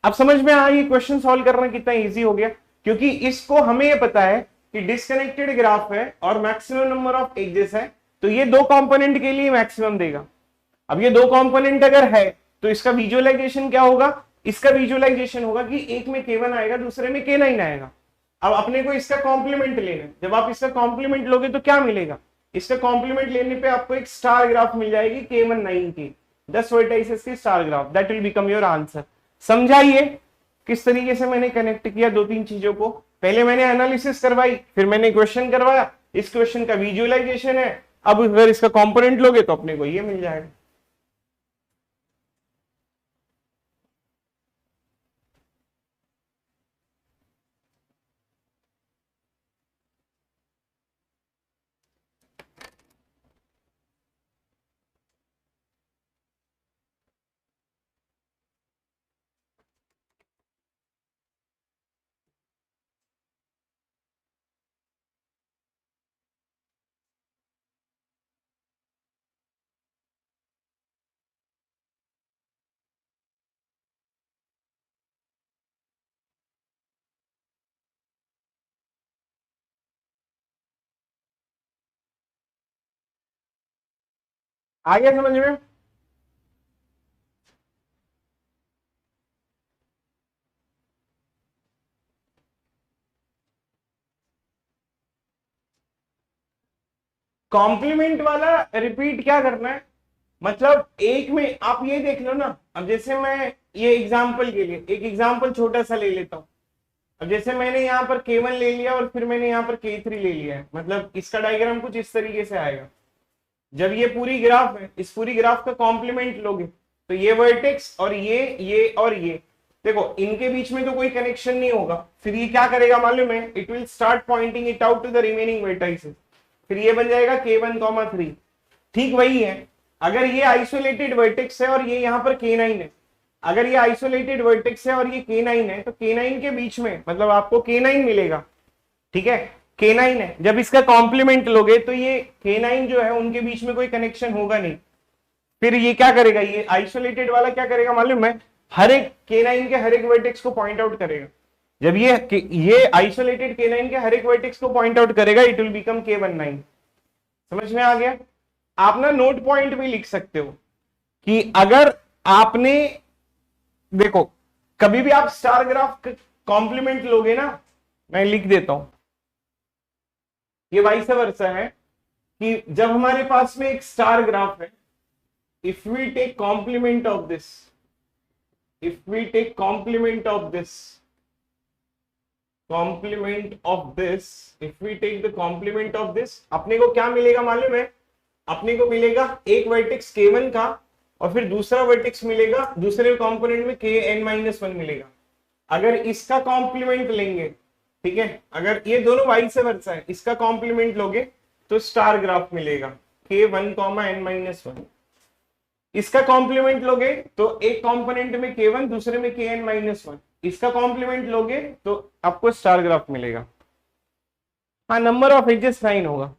अब समझ में आया ये क्वेश्चन सॉल्व करना कितना इजी हो गया, क्योंकि इसको हमें ये पता है कि डिस्कनेक्टेड ग्राफ है और मैक्सिमम नंबर ऑफ एजेस है, तो ये दो कंपोनेंट के लिए मैक्सिमम देगा। अब ये दो कंपोनेंट अगर है तो इसका विजुअलाइजेशन क्या होगा, इसका विजुअलाइजेशन होगा कि एक में K1 आएगा दूसरे में K9 आएगा। अब अपने को इसका कॉम्प्लीमेंट लेना है, जब आप इसका कॉम्प्लीमेंट लोगे तो क्या मिलेगा, इसका कॉम्प्लीमेंट लेने पे आपको एक स्टार ग्राफ मिल जाएगी K1 9 की 10 वर्टाइसेस की star graph, that will become your answer. समझाइए किस तरीके से मैंने कनेक्ट किया दो तीन चीजों को, पहले मैंने एनालिसिस करवाई, फिर मैंने क्वेश्चन करवाया, इस क्वेश्चन का विजुअलाइजेशन है, अब अगर इसका कंपोनेंट लोगे तो अपने को ये मिल जाएगा। आ गया समझ में? कॉम्प्लीमेंट वाला रिपीट क्या करना है, मतलब एक में आप ये देख लो ना। अब जैसे मैं ये एग्जाम्पल के लिए एक एग्जाम्पल छोटा सा ले लेता हूं। अब जैसे मैंने यहाँ पर K1 ले लिया और फिर मैंने यहाँ पर K3 ले लिया है, मतलब इसका डायग्राम कुछ इस तरीके से आएगा। जब ये पूरी ग्राफ है, इस पूरी ग्राफ का कॉम्प्लीमेंट लोगे तो ये वर्टेक्स और ये और ये, देखो इनके बीच में तो कोई कनेक्शन नहीं होगा, फिर ये क्या करेगा मालूम है, it will start pointing it out to the remaining vertices, फिर ये बन जाएगा K1, 3। ठीक वही है, अगर ये आइसोलेटेड वर्टेक्स है और ये यहाँ पर K9 है, अगर ये आइसोलेटेड वर्टेक्स है और ये K9 है तो K9 के बीच में मतलब आपको K9 मिलेगा, ठीक है, K9 है। जब इसका कॉम्प्लीमेंट लोगे तो ये K9 जो है उनके बीच में कोई कनेक्शन होगा नहीं, फिर ये क्या करेगा, ये आइसोलेटेड वाला क्या करेगा मालूम है, हर एक K9 के हर एक वर्टेक्स को पॉइंट आउट करेगा। जब ये आइसोलेटेड K9 के हर एक वर्टेक्स को पॉइंट आउट करेगा, इट विल बिकम K19। समझ में आ गया? आप ना नोट पॉइंट भी लिख सकते हो कि अगर आपने, देखो कभी भी आप स्टार ग्राफ कॉम्प्लीमेंट लोगे ना, मैं लिख देता हूं, ये वाइस वर्सा है कि जब हमारे पास में एक स्टार ग्राफ है, if we take complement of this, if we take complement of this, complement of this, if we take the complement of this, अपने को क्या मिलेगा मालूम है, अपने को मिलेगा एक वर्टेक्स K1 का और फिर दूसरा वर्टेक्स मिलेगा दूसरे कंपोनेंट में Kn-1 मिलेगा। अगर इसका कॉम्प्लीमेंट लेंगे, ठीक है, अगर ये दोनों वाइस वर्सा है, इसका कॉम्प्लीमेंट लोगे तो स्टार ग्राफ मिलेगा K1, N-1। इसका कॉम्प्लीमेंट लोगे तो एक कंपोनेंट में K1 दूसरे में Kn-1, इसका कॉम्प्लीमेंट लोगे तो आपको स्टार ग्राफ मिलेगा। हाँ, नंबर ऑफ एजेस 9 होगा।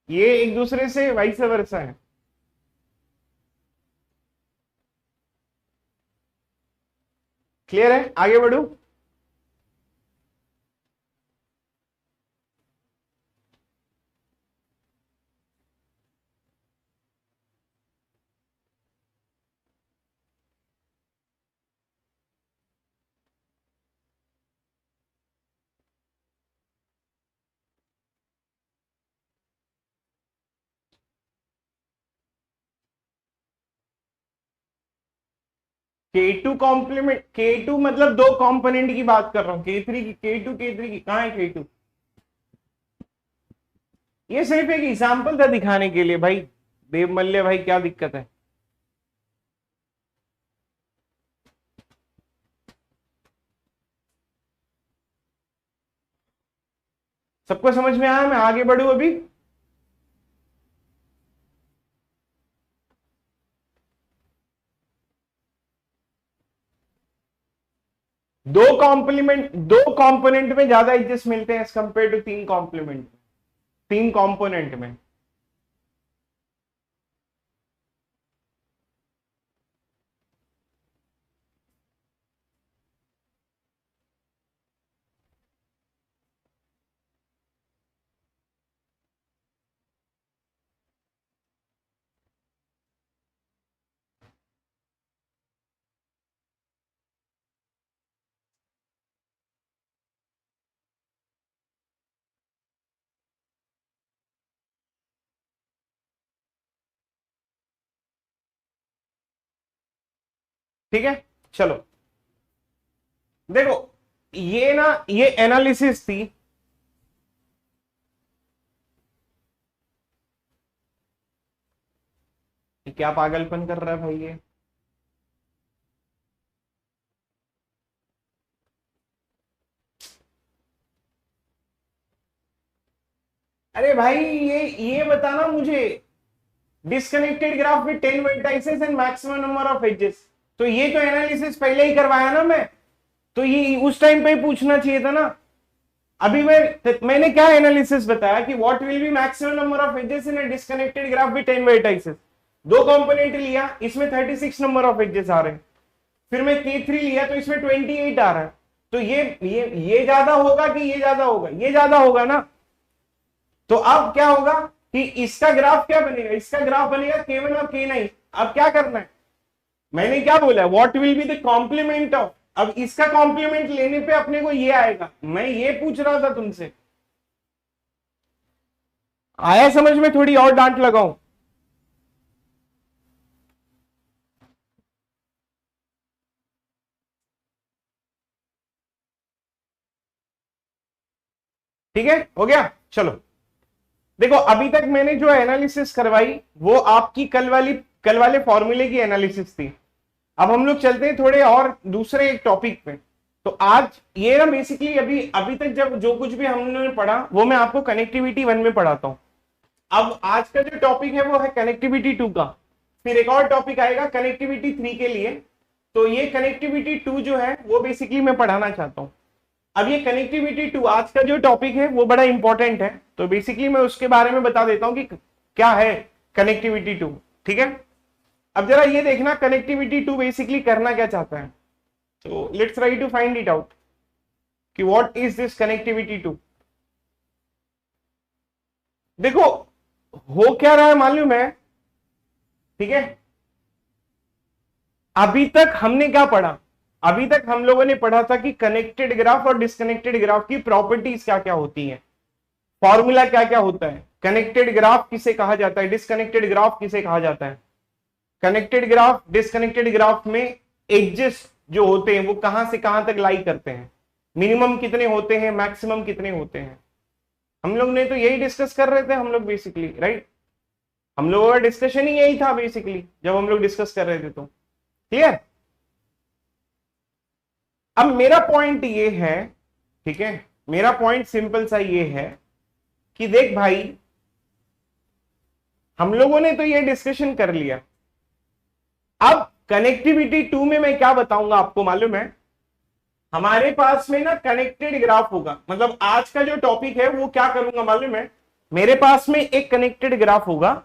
ये एक दूसरे से वाइस वर्सा है। क्लियर है? आगे बढ़ू? K2 कॉम्प्लीमेंट, K2 मतलब दो कंपोनेंट की बात कर रहा हूं, K3 की, K2 की, कहां है K2? ये सिर्फ एक एग्जांपल था दिखाने के लिए भाई। देव मल्ले भाई क्या दिक्कत है? सबको समझ में आया? मैं आगे बढ़ू अभी? दो कंपोनेंट में ज्यादा एजेस मिलते हैं एज कंपेयर टू तीन कॉम्प्लीमेंट, तीन कंपोनेंट में। ठीक है, चलो देखो, ये एनालिसिस थी। क्या पागलपन कर रहा है भाई ये? अरे भाई ये बताना मुझे, disconnected graph with 10 vertices and maximum number of edges. तो ये तो एनालिसिस पहले ही करवाया ना मैं, तो ये उस टाइम पे ही पूछना चाहिए था ना। अभी मैंने क्या एनालिसिस बताया कि what will be maximum number of edges in a disconnected graph with 10 vertices. दो कंपोनेंट लिया, इसमें 36 नंबर ऑफ एजेस आ रहे हैं। फिर मैं K3 लिया तो इसमें 28 आ रहा है। तो ये ज्यादा होगा कि ये ज्यादा होगा? ये ज्यादा होगा ना। तो अब क्या होगा कि इसका ग्राफ क्या बनेगा? इसका ग्राफ बनेगा K1 और K9। अब क्या करना है, मैंने क्या बोला, what will be the complement of. अब इसका कॉम्प्लीमेंट लेने पे अपने को ये आएगा। मैं ये पूछ रहा था तुमसे, आया समझ में? थोड़ी और डांट लगाऊं? ठीक है, हो गया? चलो देखो, अभी तक मैंने जो एनालिसिस करवाई वो आपकी कल वाले फॉर्मूले की एनालिसिस थी। अब हम लोग चलते हैं थोड़े और दूसरे एक टॉपिक पे। तो आज ये ना बेसिकली अभी अभी तक जब जो कुछ भी हमने पढ़ा वो मैं आपको कनेक्टिविटी 1 में पढ़ाता हूं। अब आज का जो टॉपिक है वो है कनेक्टिविटी 2 का। फिर एक और टॉपिक आएगा कनेक्टिविटी 3 के लिए। तो ये कनेक्टिविटी 2 जो है वो बेसिकली मैं पढ़ाना चाहता हूं। अब ये कनेक्टिविटी 2 आज का जो टॉपिक है वो बड़ा इंपॉर्टेंट है, तो बेसिकली मैं उसके बारे में बता देता हूं कि क्या है कनेक्टिविटी 2। ठीक है, अब जरा ये देखना कनेक्टिविटी 2 बेसिकली करना क्या चाहता है। तो let's try to find it out कि व्हाट इज दिस कनेक्टिविटी 2। देखो हो क्या रहा है मालूम है? ठीक है, अभी तक हमने क्या पढ़ा? अभी तक हम लोगों ने पढ़ा था कि कनेक्टेड ग्राफ और डिस्कनेक्टेड ग्राफ की प्रॉपर्टीज क्या क्या होती हैं, फॉर्मूला क्या क्या होता है, कनेक्टेड ग्राफ किसे कहा जाता है, डिस्कनेक्टेड ग्राफ किसे कहा जाता है। कनेक्टेड ग्राफ डिस्कनेक्टेड ग्राफ में एजेस जो होते हैं वो कहां से कहां तक लाई करते हैं, मिनिमम कितने होते हैं, मैक्सिमम कितने होते हैं। हम लोग ने तो यही डिस्कस कर रहे थे हम लोग बेसिकली, राइट? हम लोगों का डिस्कशन ही यही था बेसिकली जब हम लोग डिस्कस कर रहे थे। तो क्लियर? अब मेरा पॉइंट ये है, ठीक है, मेरा पॉइंट सिंपल सा ये है कि देख भाई, हम लोगों ने तो ये डिस्कशन कर लिया। अब कनेक्टिविटी 2 में मैं क्या बताऊंगा आपको मालूम है? हमारे पास में ना कनेक्टेड ग्राफ होगा। मतलब आज का जो टॉपिक है वो क्या करूंगा मालूम है? मेरे पास में एक कनेक्टेड ग्राफ होगा।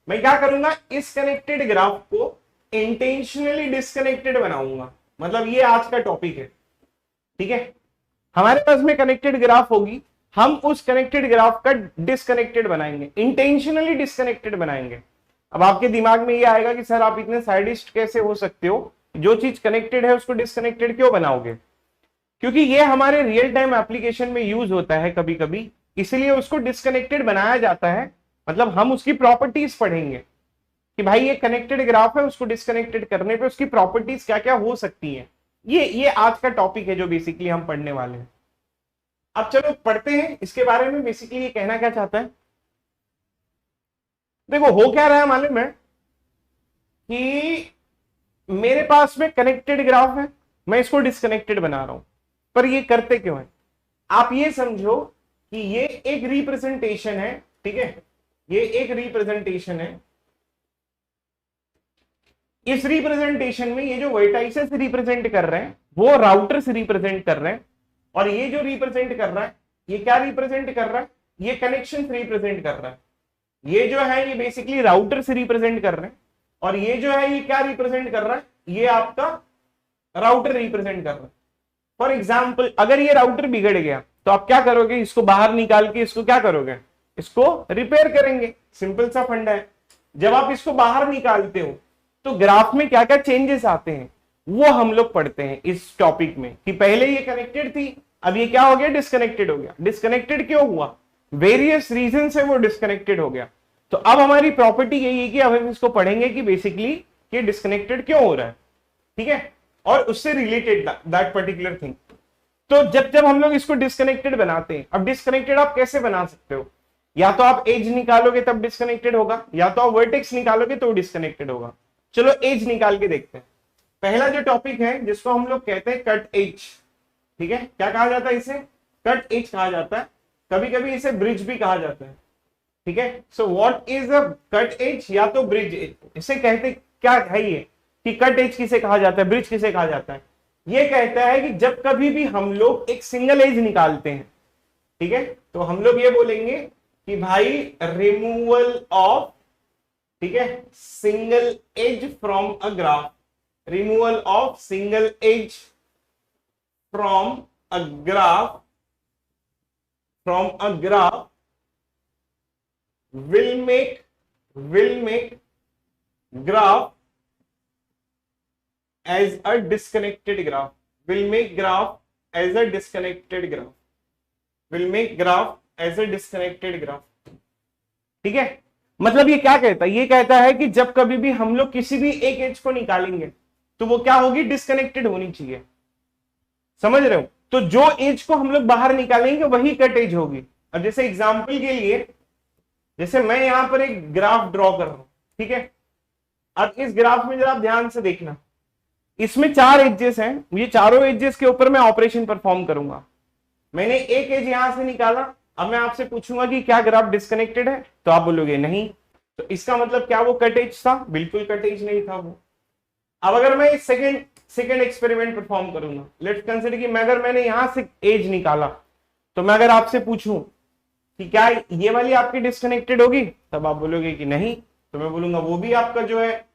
मैं क्या करूंगा, इस कनेक्टेड ग्राफ को इंटेंशनली डिस्कनेक्टेड बनाऊंगा। मतलब ये आज का टॉपिक है। ठीक है, हमारे पास में कनेक्टेड ग्राफ होगी, हम उस कनेक्टेड ग्राफ का डिस्कनेक्टेड बनाएंगे, इंटेंशनली डिस्कनेक्टेड बनाएंगे। अब आपके दिमाग में ये आएगा कि सर आप इतने साइडिस्ट कैसे हो सकते हो, जो चीज कनेक्टेड है उसको डिस्कनेक्टेड क्यों बनाओगे? क्योंकि ये हमारे रियल टाइम एप्लीकेशन में यूज होता है कभी कभी, इसलिए उसको डिस्कनेक्टेड बनाया जाता है। मतलब हम उसकी प्रॉपर्टीज पढ़ेंगे कि भाई ये कनेक्टेड ग्राफ है, उसको डिस्कनेक्टेड करने पे उसकी प्रॉपर्टीज क्या क्या हो सकती हैं। ये आज का टॉपिक है जो बेसिकली हम पढ़ने वाले हैं। अब चलो पढ़ते हैं इसके बारे में। बेसिकली ये कहना क्या चाहता है, देखो हो क्या रहा है मालूम है कि मेरे पास में कनेक्टेड ग्राफ है, मैं इसको डिस्कनेक्टेड बना रहा हूं। पर ये करते क्यों है? आप ये समझो कि ये एक रिप्रेजेंटेशन है, ठीक है, ये एक रिप्रेजेंटेशन है। इस रिप्रेजेंटेशन में ये जो वर्टाइसेस रिप्रेजेंट कर रहे हैं वो राउटर्स रिप्रेजेंट कर रहे हैं, और ये जो रिप्रेजेंट कर रहा है ये क्या रिप्रेजेंट कर रहा है, ये कनेक्शन रिप्रेजेंट कर रहा है। ये जो है ये बेसिकली राउटर से रिप्रेजेंट कर रहे हैं, और ये जो है ये क्या रिप्रेजेंट कर रहा है, ये आपका राउटर रिप्रेजेंट कर रहा है। फॉर एग्जाम्पल अगर ये राउटर बिगड़ गया तो आप क्या करोगे, इसको बाहर निकाल के इसको क्या करोगे, इसको रिपेयर करेंगे। सिंपल सा फंडा है। जब आप इसको बाहर निकालते हो तो ग्राफ में क्या क्या चेंजेस आते हैं वो हम लोग पढ़ते हैं इस टॉपिक में, कि पहले ये कनेक्टेड थी, अब ये क्या हो गया, डिस्कनेक्टेड हो गया। डिस्कनेक्टेड क्यों हुआ, वेरियस रीजन से वो डिस्कनेक्टेड हो गया। तो अब हमारी प्रॉपर्टी यही है कि अब हम इसको पढ़ेंगे कि बेसिकली ये डिस्कनेक्टेड क्यों हो रहा है, ठीक है, और उससे रिलेटेड दैट पर्टिकुलर थिंग। तो जब जब हम लोग इसको डिस्कनेक्टेड बनाते हैं, अब डिस्कनेक्टेड आप कैसे बना सकते हो, या तो आप एज निकालोगे तब डिस्कनेक्टेड होगा, या तो आप वर्टेक्स निकालोगे तो डिस्कनेक्टेड होगा। चलो एज निकाल के देखते हैं। पहला जो टॉपिक है जिसको हम लोग कहते हैं कट एज, ठीक है, क्या कहा जाता है इसे, कट एज कहा जाता है, कभी कभी इसे ब्रिज भी कहा जाता है, ठीक है। So what is a cut edge या तो ब्रिज एज, इसे कहते क्या है ये कि कट एज किसे कहा जाता है, ब्रिज किसे कहा जाता है। ये कहता है कि जब कभी भी हम लोग एक सिंगल एज निकालते हैं, ठीक है, तो हम लोग ये बोलेंगे कि भाई रिमूवल ऑफ, ठीक है, single edge from a graph, removal of single edge from a graph, from a graph will make graph as a disconnected graph, will make graph as a disconnected graph, will make graph as a disconnected graph, ठीक है। मतलब ये क्या कहता है, ये कहता है कि जब कभी भी हम लोग किसी भी एक एज को निकालेंगे तो वो क्या होगी, डिस्कनेक्टेड होनी चाहिए, समझ रहे हो। तो जो एज को हम लोग बाहर निकालेंगे वही कट एज होगी। अब जैसे एग्जांपल के लिए, जैसे मैं यहां पर एक ग्राफ ड्रॉ कर रहा हूं, ठीक है। अब इस ग्राफ में जरा आप ध्यान से देखना, इसमें 4 एजेस हैं, ये चारों एजेस के ऊपर मैं ऑपरेशन परफॉर्म करूंगा। मैंने एक एज यहां से निकाला, अब मैं आपसे पूछूंगा कि क्या ग्राफ डिस्कनेक्टेड है, तो आप बोलोगे नहीं, तो इसका मतलब क्या वो कट एज था, बिल्कुल कट एज नहीं था वो। अब अगर मैं सेकेंड एक्सपेरिमेंट परफॉर्म करूंगा, लेट्स कंसीडर कि मैं अगर मैंने यहां से एज निकाला, तो मैं अगर आपसे पूछूं कि क्या ये वाली आपकी डिस्कनेक्टेड होगी, तब आप बोलोगे कि नहीं, तो मैं बोलूंगा वो भी आपका जो है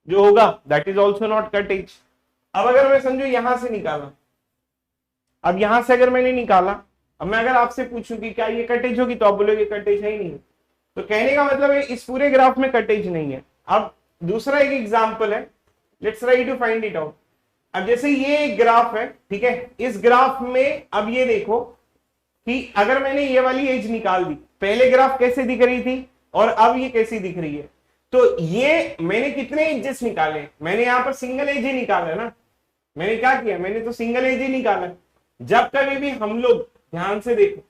जो होगा that is also not cut edge. अब अगर मैं समझो यहां से निकाला, अब यहां से अगर मैंने निकाला, अब मैं अगर आपसे पूछूं कि क्या ये कट एज होगी, तो आप बोलोगे कट एज है ही नहीं। तो कहने का मतलब है इस पूरे ग्राफ में कट एज नहीं है। अब दूसरा एक एग्जाम्पल है, let's try to find it out. अब जैसे ये एक ग्राफ है, ठीक है, इस ग्राफ में अब ये देखो कि अगर मैंने ये वाली एज निकाल दी, पहले ग्राफ कैसे दिख रही थी और अब ये कैसी दिख रही है, तो ये मैंने कितने एजेस निकाले, मैंने यहां पर सिंगल एज ही निकाला ना, मैंने क्या किया, मैंने तो सिंगल एज ही निकाला। जब कभी भी हम लोग ध्यान से देखो,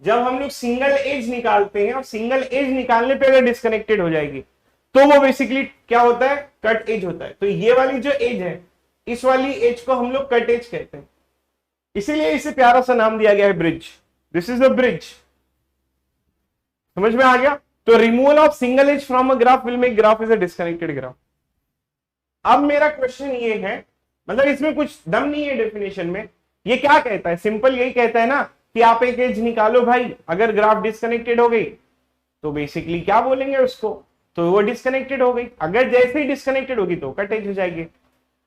जब हम लोग सिंगल एज निकालते हैं और सिंगल एज निकालने पे अगर डिस्कनेक्टेड हो जाएगी तो वो बेसिकली क्या होता है, कट एज होता है। तो ये वाली जो एज है, इस वाली एज को हम लोग कट एज कहते हैं, इसीलिए इसे प्यारा सा नाम दिया गया है bridge. This is a bridge, समझ में आ गया। तो removal of single edge from a graph will make graph is a disconnected graph. अब मेरा क्वेश्चन ये है, मतलब इसमें कुछ दम नहीं है डेफिनेशन में, ये क्या कहता है, सिंपल यही कहता है ना कि आप एक एज निकालो भाई, अगर ग्राफ डिस्कनेक्टेड हो गई तो बेसिकली क्या बोलेंगे उसको, तो वो डिस्कनेक्टेड हो गई। अगर जैसे ही डिस्कनेक्टेड होगी तो कट एज हो जाएगी।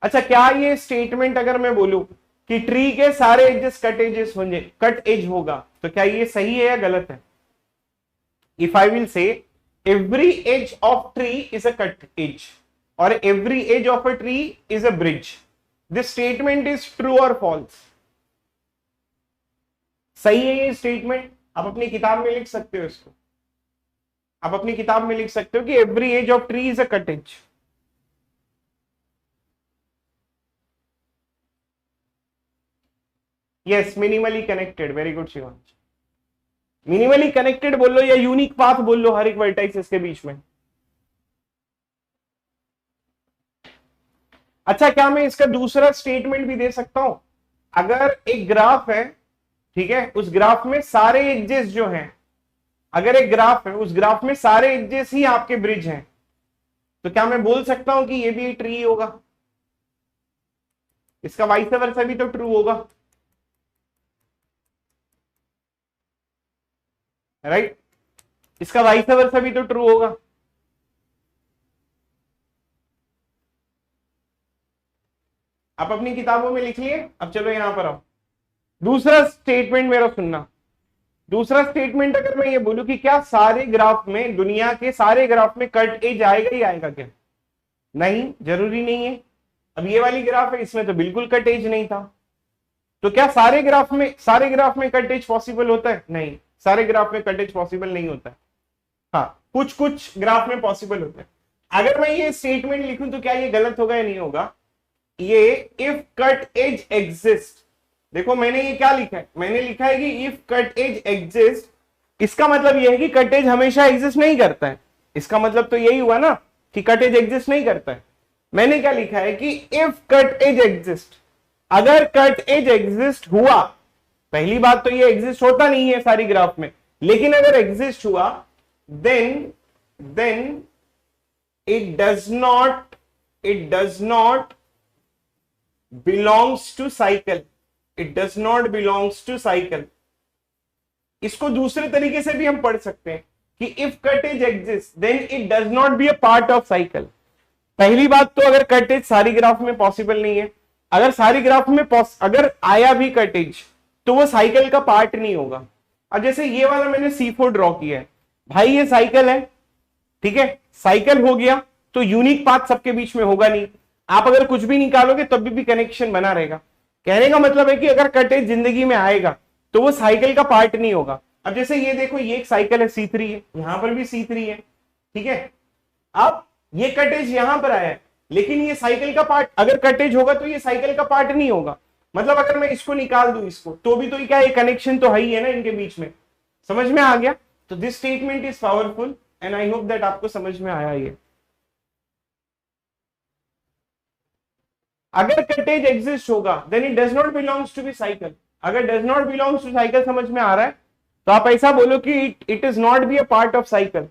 अच्छा, क्या ये स्टेटमेंट अगर मैं बोलूं कि ट्री के सारे एजेस कट एजेस होंगे, कट एज होगा, तो क्या ये सही है या गलत है? If I will say every edge of tree is a cut edge और every edge of a tree is a bridge, this statement is true और फॉल्स? सही है ये स्टेटमेंट? आप अपनी किताब में लिख सकते हो इसको, आप अपनी किताब में लिख सकते हो कि every edge of tree is a cut edge. Yes, minimally connected, very good Shivansh. Minimally connected बोल लो या यूनिक पाथ बोल लो हर एक वर्टेक्स के बीच में। अच्छा, क्या मैं इसका दूसरा स्टेटमेंट भी दे सकता हूं? अगर एक ग्राफ है, ठीक है, उस ग्राफ में सारे एजेस जो हैं, अगर एक ग्राफ है उस ग्राफ में सारे एजेस ही आपके ब्रिज हैं, तो क्या मैं बोल सकता हूं कि ये भी ट्री होगा? इसका वाइस वर्सा भी तो ट्रू होगा, राइट? इसका वाइस वर्सा भी तो ट्रू होगा। आप अपनी किताबों में लिख लिए। अब चलो यहां पर आओ, दूसरा स्टेटमेंट मेरा सुनना। दूसरा स्टेटमेंट अगर मैं ये बोलूं कि क्या सारे ग्राफ में, दुनिया के सारे ग्राफ में कट एज आएगा ही आएगा क्या? नहीं, जरूरी नहीं है। अब ये वाली ग्राफ है, इसमें तो बिल्कुल कट एज नहीं था, तो क्या सारे ग्राफ में कट एज पॉसिबल होता है? नहीं, सारे ग्राफ में कट एज पॉसिबल नहीं होता है। हाँ, कुछ कुछ ग्राफ में पॉसिबल होता है। अगर मैं ये स्टेटमेंट लिखूं तो क्या ये गलत होगा या नहीं होगा? ये इफ कट एज एग्जिस्ट, देखो मैंने ये क्या लिखा है, मैंने लिखा है कि इफ कट एज एग्जिस्ट, इसका मतलब ये है कि कट एज हमेशा एग्जिस्ट नहीं करता है। इसका मतलब तो यही हुआ ना कि कट एज एग्जिस्ट नहीं करता है। मैंने क्या लिखा है कि इफ कट एज एग्जिस्ट, अगर कट एज एग्जिस्ट हुआ, पहली बात तो ये एग्जिस्ट होता नहीं है सारी ग्राफ में, लेकिन अगर एग्जिस्ट हुआ then it does not belongs to cycle. It does not belongs to cycle. इसको दूसरे तरीके से भी हम पढ़ सकते हैं कि if cuttage exists then it does not be a part of cycle. पहली बात तो अगर कटेज सारी ग्राफ में पॉसिबल नहीं है, अगर सारी ग्राफ में अगर आया भी कटेज तो वो साइकिल का पार्ट नहीं होगा। अब जैसे ये वाला मैंने C4 ड्रॉ किया है, भाई ये साइकिल है, ठीक है, साइकिल हो गया तो यूनिक पाथ सबके बीच में होगा नहीं। आप अगर कुछ भी निकालोगे तब भी कनेक्शन बना रहेगा। कहने का मतलब है कि अगर कटेज जिंदगी में आएगा तो वो साइकिल का पार्ट नहीं होगा। अब जैसे ये देखो, ये एक साइकिल है, C3 है, यहां पर भी C3 है, ठीक है। अब ये कटेज यहां पर आया है, लेकिन ये साइकिल का पार्ट, अगर कटेज होगा तो ये साइकिल का पार्ट नहीं होगा। मतलब अगर मैं इसको निकाल दूं इसको, तो भी तो क्या ये कनेक्शन तो है ही है ना इनके बीच में। समझ में आ गया? तो this statement is powerful and I hope that आपको समझ में आया ये। अगर कटेज एग्जिस्ट होगा then it does not belongs to be cycle. अगर does not belongs to cycle समझ में आ रहा है तो आप ऐसा बोलो कि it is not be a part of cycle.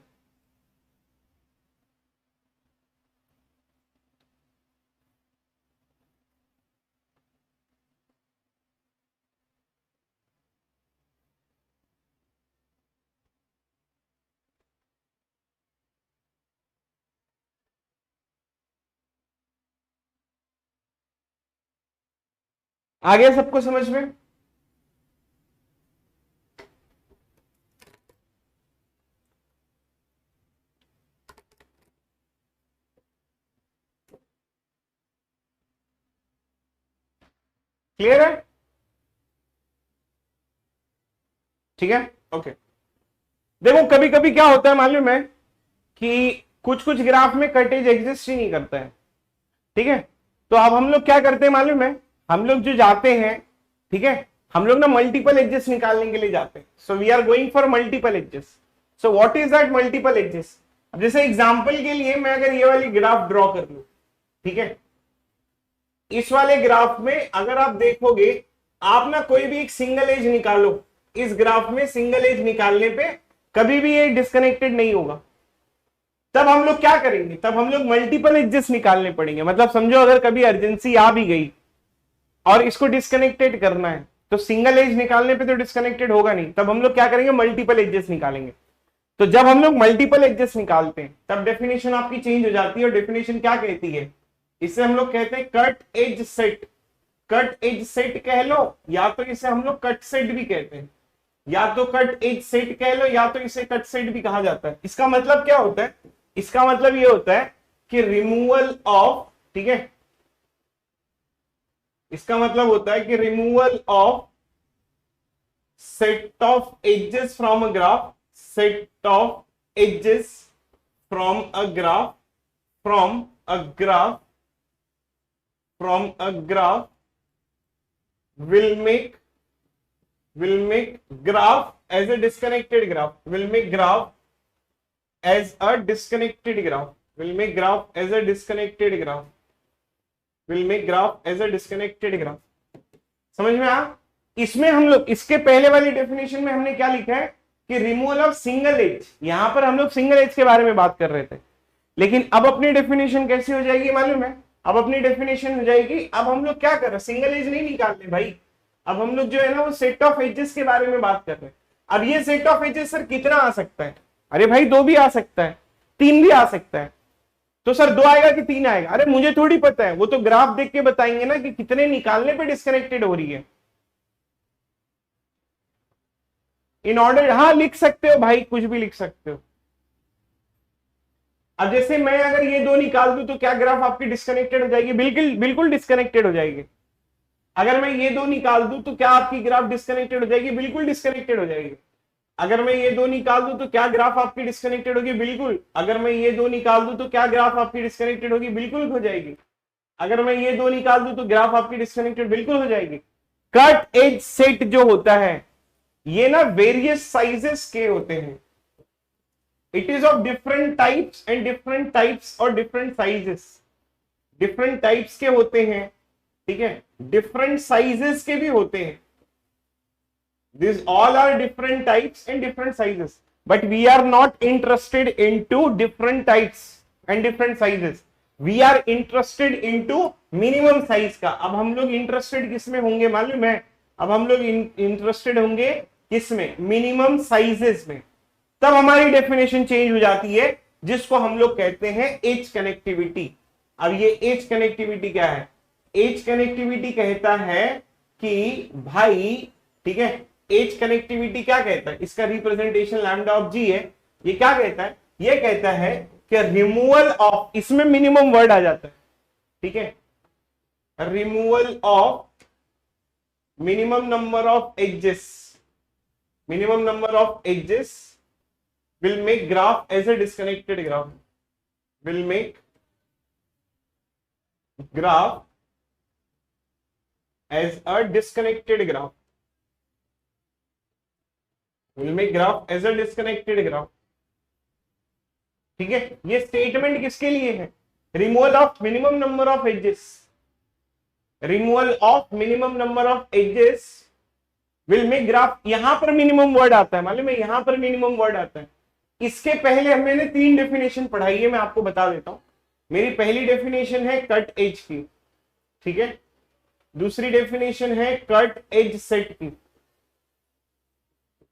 आ गया सबको समझ में? क्लियर है? ठीक है, ओके। देखो कभी कभी क्या होता है मालूम है कि कुछ कुछ ग्राफ में कटेज एग्जिस्ट ही नहीं करता है, ठीक है। तो अब हम लोग क्या करते हैं मालूम है, हम लोग जो जाते हैं, ठीक है, हम लोग ना मल्टीपल एजेस निकालने के लिए जाते हैं। So we are going for multiple edges. So what is that multiple edges? अब जैसे एग्जांपल के लिए मैं अगर ये वाली ग्राफ ड्रॉ कर लूं, ठीक है, इस वाले ग्राफ में अगर आप देखोगे, आप ना कोई भी एक सिंगल एज निकालो, इस ग्राफ में सिंगल एज निकालने पे कभी भी ये डिस्कनेक्टेड नहीं होगा। तब हम लोग क्या करेंगे, तब हम लोग मल्टीपल एजेस निकालने पड़ेंगे। मतलब समझो अगर कभी अर्जेंसी आ भी गई और इसको डिस्कनेक्टेड करना है तो सिंगल एज निकालने पे तो डिस्कनेक्टेड होगा नहीं, तब हम लोग क्या करेंगे, मल्टीपल एजेस निकालेंगे। तो जब हम लोग मल्टीपल एजेस निकालते हैं तब डेफिनेशन आपकी चेंज हो जाती है। और डेफिनेशन क्या कहती है, इसे हम लोग कहते हैं cut edge set. Cut edge set कह लो, या तो इसे हम लोग कट सेट भी कहते हैं, या तो कट एज सेट कह लो, या तो इसे कट सेट भी कहा जाता है। इसका मतलब क्या होता है, इसका मतलब ये होता है कि रिमूवल ऑफ, ठीक है, इसका मतलब होता है कि removal of set of edges from a graph, set of edges from a graph, from a graph, from a graph will make graph as a disconnected graph, will make graph as a disconnected graph, will make graph as a disconnected graph, will make graph as a disconnected graph। समझ में आया? इसमें हम लोग इसके पहले वाली definition में हमने क्या लिखा है कि रिमूवल ऑफ सिंगल एज, यहां पर हम लोग सिंगल एज के बारे में बात कर रहे थे, लेकिन अब अपनी डेफिनेशन कैसी हो जाएगी मालूम है? अब अपनी डेफिनेशन हो जाएगी, अब हम लोग क्या कर रहे हैं, सिंगल एज नहीं निकाल रहे भाई, अब हम लोग जो है ना वो सेट ऑफ एजेस के बारे में बात कर रहे हैं। अब ये सेट ऑफ एजेस सर कितना आ सकता है? अरे भाई दो भी आ सकता है, तीन भी आ सकता है। तो सर दो आएगा कि तीन आएगा? अरे मुझे थोड़ी पता है, वो तो ग्राफ देख के बताएंगे ना कि कितने निकालने पे डिस्कनेक्टेड हो रही है। इन ऑर्डर, हाँ लिख सकते हो भाई, कुछ भी लिख सकते हो। अब जैसे मैं अगर ये दो निकाल दूं तो क्या ग्राफ आपकी डिस्कनेक्टेड हो जाएगी? बिल्कुल बिल्कुल डिस्कनेक्टेड हो जाएगी। अगर मैं ये दो निकाल दूं तो क्या आपकी ग्राफ डिस्कनेक्टेड हो जाएगी? बिल्कुल डिस्कनेक्टेड हो जाएगी। अगर मैं ये दो निकाल दूं तो क्या ग्राफ आपकी डिस्कनेक्टेड होगी? बिल्कुल। अगर मैं ये दो निकाल दूं तो क्या ग्राफ आपकी डिस्कनेक्टेड होगी? बिल्कुल हो जाएगी। अगर मैं ये दो निकाल दूं तो ग्राफ आपकी डिस्कनेक्टेड बिल्कुल हो जाएगी। कट एज सेट जो होता है ये ना वेरियस साइजेस के होते हैं, it is of different types and different types और डिफरेंट साइजेस, डिफरेंट टाइप्स के होते हैं, ठीक है, डिफरेंट साइजेस के भी होते हैं। These all are different types and different sizes, but we are not interested into different types and different sizes. We are interested into minimum size का। अब हम लोग इंटरेस्टेड किस में होंगे मालूम है? अब हम लोग इंटरेस्टेड होंगे किस में? मिनिमम साइजेस में। तब हमारी डेफिनेशन चेंज हो जाती है, जिसको हम लोग कहते हैं एज कनेक्टिविटी। अब ये एज कनेक्टिविटी क्या है? एज कनेक्टिविटी कहता है कि भाई, ठीक है, एज कनेक्टिविटी क्या कहता है? इसका रिप्रेजेंटेशन लैम्डा ऑफ जी है। ये क्या कहता है? ये कहता है कि रिमूवल ऑफ, इसमें मिनिमम वर्ड आ जाता है, ठीक है, removal of minimum number of edges, minimum number of edges will make graph as a disconnected graph, will make graph as a disconnected graph, will make graph as a disconnected graph। ठीक है, ये statement किसके लिए है? Removal of minimum number of edges, removal of minimum number of edges will make graph. यहां पर minimum word आता है मालूम है? यहां पर मिनिमम वर्ड आता है। इसके पहले मैंने तीन डेफिनेशन पढ़ाई है, मैं आपको बता देता हूं। मेरी पहली डेफिनेशन है कट एज की, ठीक है, दूसरी डेफिनेशन है कट एज सेट की,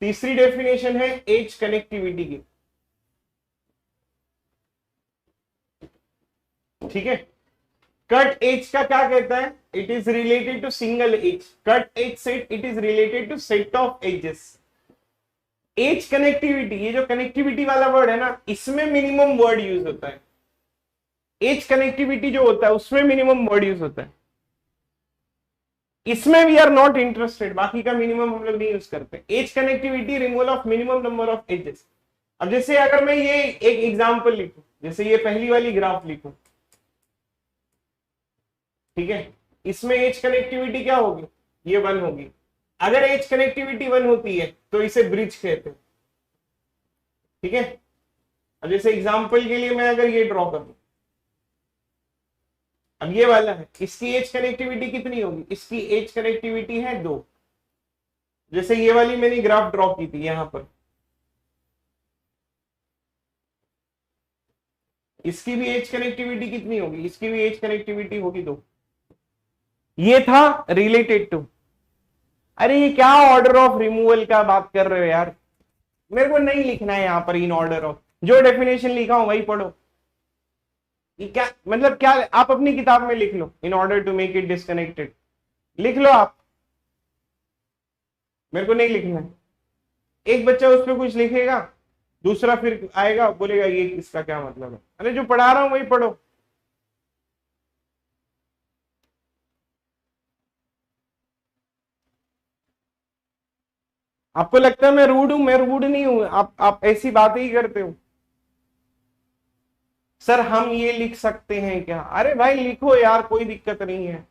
तीसरी डेफिनेशन है एज कनेक्टिविटी की, ठीक है। कट एज का क्या कहता है? It is related to single edge. Cut edge set, it is related to set of edges. Edge connectivity, ये जो कनेक्टिविटी वाला वर्ड है ना, इसमें मिनिमम वर्ड यूज होता है। एज कनेक्टिविटी जो होता है उसमें मिनिमम वर्ड यूज होता है। इसमें वी आर नॉट इंटरेस्टेड, बाकी का मिनिमम हम लोग नहीं यूज करते। Edge connectivity, removal of minimum number of edges. अब जैसे अगर मैं ये एक एग्जांपल लिखूं, जैसे ये पहली वाली ग्राफ लिखूं, ठीक है, इसमें एज कनेक्टिविटी क्या होगी? ये 1 होगी। अगर एज कनेक्टिविटी 1 होती है तो इसे ब्रिज कहते हैं, ठीक है। अब जैसे एग्जांपल के लिए मैं अगर ये ड्रॉ कर दूं, अब ये वाला है, इसकी एज कनेक्टिविटी कितनी होगी? इसकी एज कनेक्टिविटी है 2। जैसे ये वाली मैंने ग्राफ ड्रॉ की थी यहां पर, इसकी भी एज कनेक्टिविटी कितनी होगी? इसकी भी एज कनेक्टिविटी होगी 2। ये था रिलेटेड टू। अरे ये क्या ऑर्डर ऑफ रिमूवल का बात कर रहे हो यार? मेरे को नहीं लिखना है यहां पर इन ऑर्डर ऑफ, जो डेफिनेशन लिखा हूं वही पढ़ो। ये क्या मतलब? क्या आप अपनी किताब में लिख लो, in order to make it disconnected, लिख लो आप, मेरे को नहीं लिखना है। एक बच्चा उस पर कुछ लिखेगा, दूसरा फिर आएगा बोलेगा ये इसका क्या मतलब है। अरे जो पढ़ा रहा हूं वही पढ़ो। आपको लगता है मैं रूड हूं? मैं रूड नहीं हूं, आप ऐसी बातें ही करते हो। सर हम ये लिख सकते हैं क्या? अरे भाई लिखो यार, कोई दिक्कत नहीं है,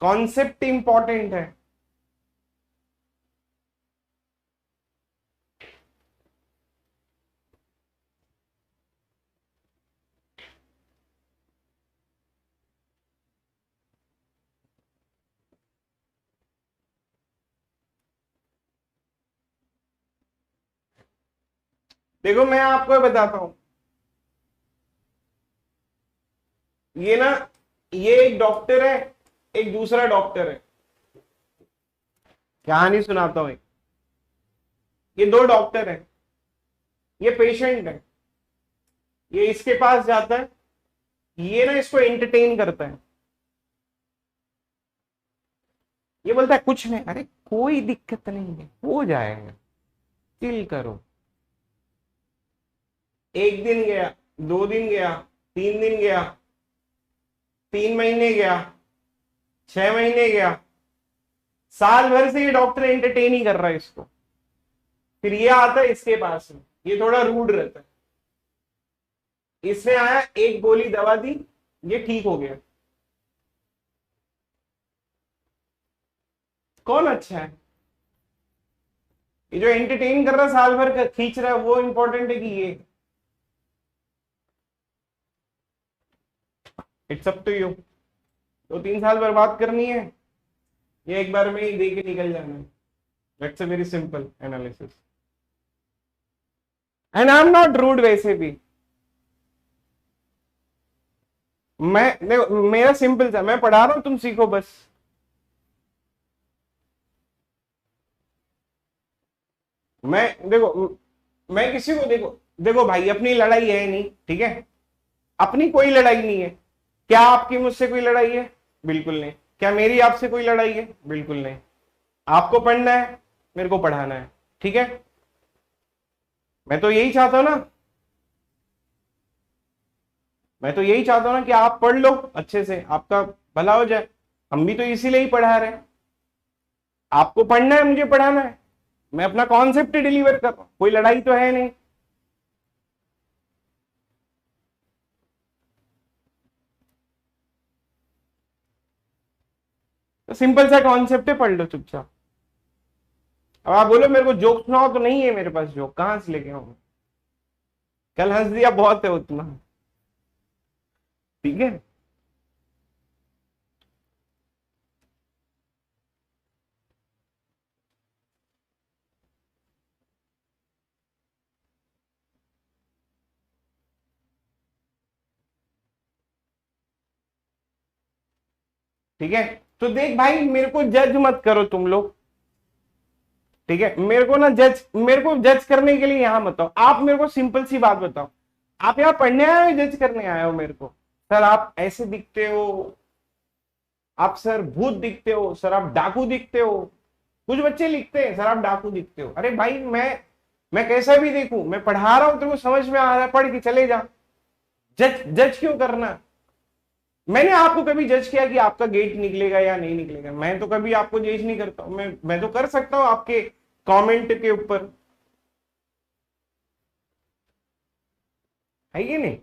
कॉन्सेप्ट इंपॉर्टेंट है। देखो मैं आपको बताता हूं, ये ना, ये एक डॉक्टर है, एक दूसरा डॉक्टर है, कहानी सुनाता हूं। ये दो डॉक्टर हैं, ये पेशेंट है, ये इसके पास जाता है, ये ना इसको एंटरटेन करता है, ये बोलता है कुछ नहीं, अरे कोई दिक्कत नहीं है, हो जाएगा, चिल करो। एक दिन गया, 2 दिन गया, 3 दिन गया, 3 महीने गया, 6 महीने गया, साल भर से ये डॉक्टर एंटरटेन ही कर रहा है इसको। फिर ये आता है इसके पास में, ये थोड़ा रूड रहता है, इसने आया, एक गोली दवा दी, ये ठीक हो गया। कौन अच्छा है? ये जो एंटरटेन कर रहा है, साल भर का खींच रहा है, वो इंपॉर्टेंट है कि ये? It's up to you. 2-3 साल बर्बाद करनी है, ये एक बार में ही दे के निकल जाना है। That's a very simple analysis, and I am not rude वैसे भी। मैं देखो, मेरा सिंपल सा, मैं पढ़ा रहा हूं, तुम सीखो बस। मैं देखो, मैं किसी को, देखो देखो भाई, अपनी लड़ाई है नहीं, ठीक है, अपनी कोई लड़ाई नहीं है। क्या आपकी मुझसे कोई लड़ाई है? बिल्कुल नहीं। क्या मेरी आपसे कोई लड़ाई है? बिल्कुल नहीं। आपको पढ़ना है, मेरे को पढ़ाना है, ठीक है। मैं तो यही चाहता हूं ना, मैं तो यही चाहता हूं ना कि आप पढ़ लो अच्छे से, आपका भला हो जाए। हम भी तो इसीलिए ही पढ़ा रहे हैं। आपको पढ़ना है, मुझे पढ़ाना है, मैं अपना कॉन्सेप्ट डिलीवर कर रहा हूं, कोई लड़ाई तो है नहीं। तो सिंपल सा कॉन्सेप्ट है, पढ़ लो चुपचाप। अब आप बोलो मेरे को जोक सुनाओ, तो नहीं है मेरे पास जोक, कहां से लेके आऊं? कल हंस दिया, बहुत है उतना, ठीक है। ठीक है, तो देख भाई, मेरे को जज मत करो तुम लोग, ठीक है। मेरे को ना जज, मेरे को जज करने के लिए यहां मत आओ। आप मेरे को सिंपल सी बात बताओ, आप यहाँ पढ़ने आए हो, जज करने आए हो मेरे को? सर आप ऐसे दिखते हो, आप सर भूत दिखते हो, सर आप डाकू दिखते हो। कुछ बच्चे लिखते हैं, सर आप डाकू दिखते हो। अरे भाई, मैं कैसा भी देखूं, मैं पढ़ा रहा हूं, तेरे को समझ में आ रहा है, पढ़ के चले जा। जज जज क्यों करना? मैंने आपको कभी जज किया कि आपका गेट निकलेगा या नहीं निकलेगा? मैं तो कभी आपको जज नहीं करता हूं। मैं तो कर सकता हूं आपके कमेंट के ऊपर, है कि नहीं?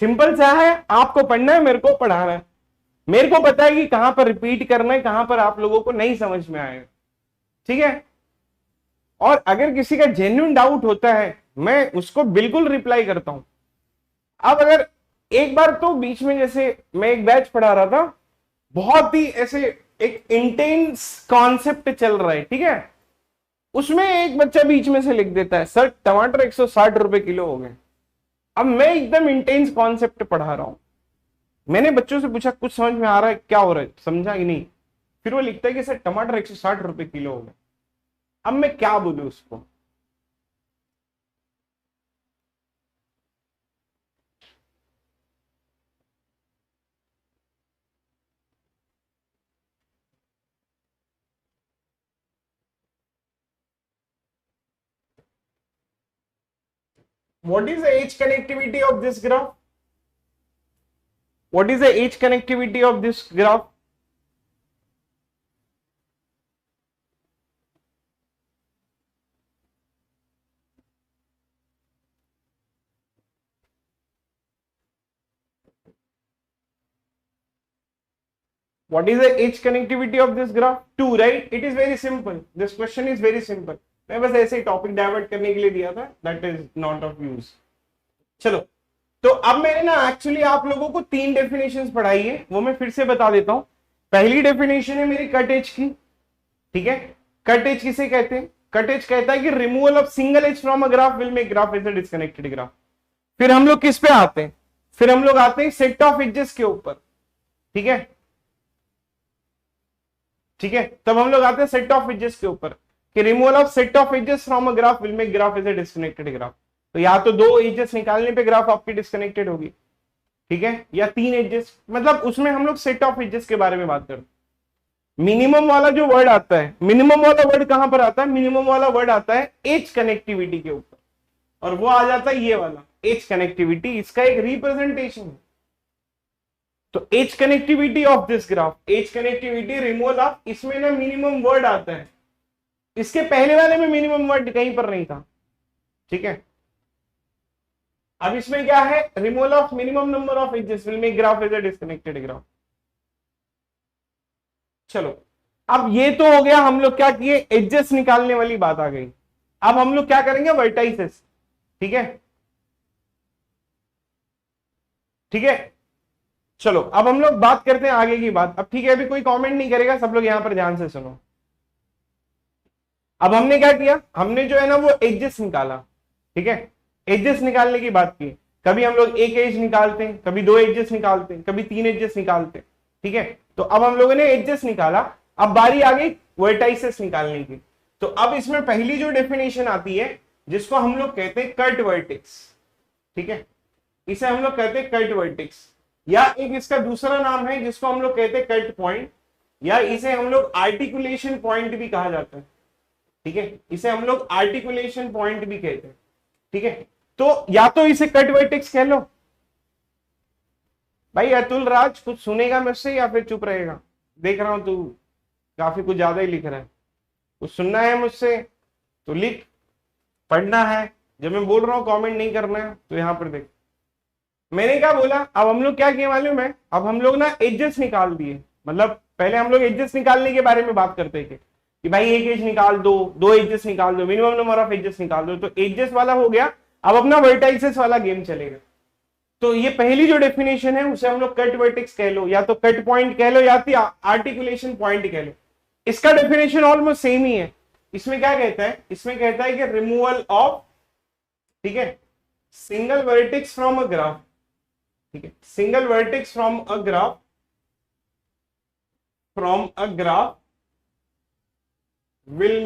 सिंपल सा है, आपको पढ़ना है, मेरे को पढ़ाना है। मेरे को पता है कि कहां पर रिपीट करना है, कहां पर आप लोगों को नहीं समझ में आएगा, ठीक है। और अगर किसी का जेन्युइन डाउट होता है, मैं उसको बिल्कुल रिप्लाई करता हूं। अब अगर एक बार तो बीच में, जैसे मैं एक बैच पढ़ा रहा था, बहुत ही ऐसे एक इंटेंस कॉन्सेप्ट चल रहा है, ठीक है, उसमें एक बच्चा बीच में से लिख देता है, सर टमाटर 160 रुपए किलो हो गए। अब मैं एकदम इंटेंस कॉन्सेप्ट पढ़ा रहा हूं, मैंने बच्चों से पूछा कुछ समझ में आ रहा है, क्या हो रहा है, समझा कि नहीं? फिर वो लिखता है कि सर टमाटर 160 रुपए किलो हो गए। अब मैं क्या बोलूं उसको? What is the H connectivity of this graph? What is the H connectivity of this graph? What is the H connectivity of this graph? 2, right? It is very simple. This question is very simple. मैं बस ऐसे ही topic divert करने के लिए दिया था, that is not of use. चलो, तो अब मैंने ना एक्चुअली आप लोगों को 3 डेफिनेशंस पढ़ाई है, वो मैं फिर से बता देता हूं। पहली डेफिनेशन है मेरी कट एज की, ठीक है। कट एज किसे कहते हैं? कट एज कहता है कि removal of single edge from a graph will make graph as a disconnected graph. फिर हम लोग किस पे आते हैं? फिर हम लोग आते हैं सेट ऑफ एजेस के ऊपर, ठीक है, ठीक है। तब हम लोग आते हैं सेट ऑफ एजेस के ऊपर कि removal of set of edges from a graph will make graph as a disconnected graph. तो या तो 2 एजेस निकालने पे ग्राफ आपकी डिस्कनेक्टेड होगी, ठीक है, या 3 एजेस, मतलब उसमें हम लोग सेट ऑफ एजेस के बारे में बात करते हैं। मिनिमम वाला जो वर्ड आता है, मिनिमम वाला वर्ड कहां पर आता है? मिनिमम वाला वर्ड आता है एज कनेक्टिविटी के ऊपर, और वो आ जाता है ये वाला एज कनेक्टिविटी, इसका एक रिप्रेजेंटेशन है। तो edge connectivity of this graph, edge connectivity removal of, इसमें ना मिनिमम वर्ड आता है, इसके पहले वाले में मिनिमम वर्ड कहीं पर नहीं था, ठीक है। अब इसमें क्या है? Removal of minimum number of edges will make graph as a disconnected graph. चलो, अब ये तो हो गया, हम लोग क्या किए, एजेस निकालने वाली बात आ गई। अब हम लोग क्या करेंगे? वर्टाइसेस, ठीक है, ठीक है। चलो, अब हम लोग बात करते हैं आगे की बात। अब ठीक है, अभी कोई कमेंट नहीं करेगा, सब लोग यहां पर ध्यान से सुनो। अब हमने क्या किया? हमने जो है ना वो एजेस निकाला, ठीक है, एजेस निकालने की बात की। कभी हम लोग एक एज निकालते हैं, कभी 2 एजेस निकालते हैं, कभी 3 एजेस निकालते हैं, ठीक है। तो अब हम लोगों ने एजेस निकाला, अब बारी आ गई वर्टाइसेस निकालने की। तो अब इसमें पहली जो डेफिनेशन आती है, जिसको हम लोग कहते हैं कट वर्टेक्स, ठीक है, इसे हम लोग कहते हैं कट वर्टेक्स, या एक इसका दूसरा नाम है जिसको हम लोग कहते हैं कट पॉइंट, या इसे हम लोग आर्टिकुलेशन पॉइंट भी कहा जाता है, ठीक है, इसे हम लोग आर्टिकुलेशन पॉइंट भी कहते हैं, ठीक है। तो या तो इसे कट वर्टेक्स कह लो। भाई अतुल राज कुछ सुनेगा मुझसे या फिर चुप रहेगा? देख रहा हूं तू काफी कुछ ज्यादा ही लिख रहा है। कुछ सुनना है मुझसे तो लिख, पढ़ना है, जब मैं बोल रहा हूं कमेंट नहीं करना है तो यहां पर देख। मैंने क्या बोला? अब हम लोग क्या किए मालूम है? अब हम लोग ना एजेस निकाल दिए, मतलब पहले हम लोग एजेस निकालने के बारे में बात करते थे कि भाई एक एज निकाल दो, 2 एजेस निकाल दो, मिनिमम नंबर ऑफ एजेस निकाल दो। तो एजेस वाला हो गया, अब अपना वर्टाइसेस वाला गेम चलेगा। तो ये पहली जो डेफिनेशन है उसे हम लोग कट वर्टेक्स कह लो, या तो कट पॉइंट कह लो, या तो आर्टिकुलेशन पॉइंट कह लो। इसका डेफिनेशन ऑलमोस्ट सेम ही है। इसमें क्या कहता है? इसमें कहता है कि रिमूवल ऑफ, ठीक है, single vertex from a graph, ठीक है, single vertex from a graph, from a graph will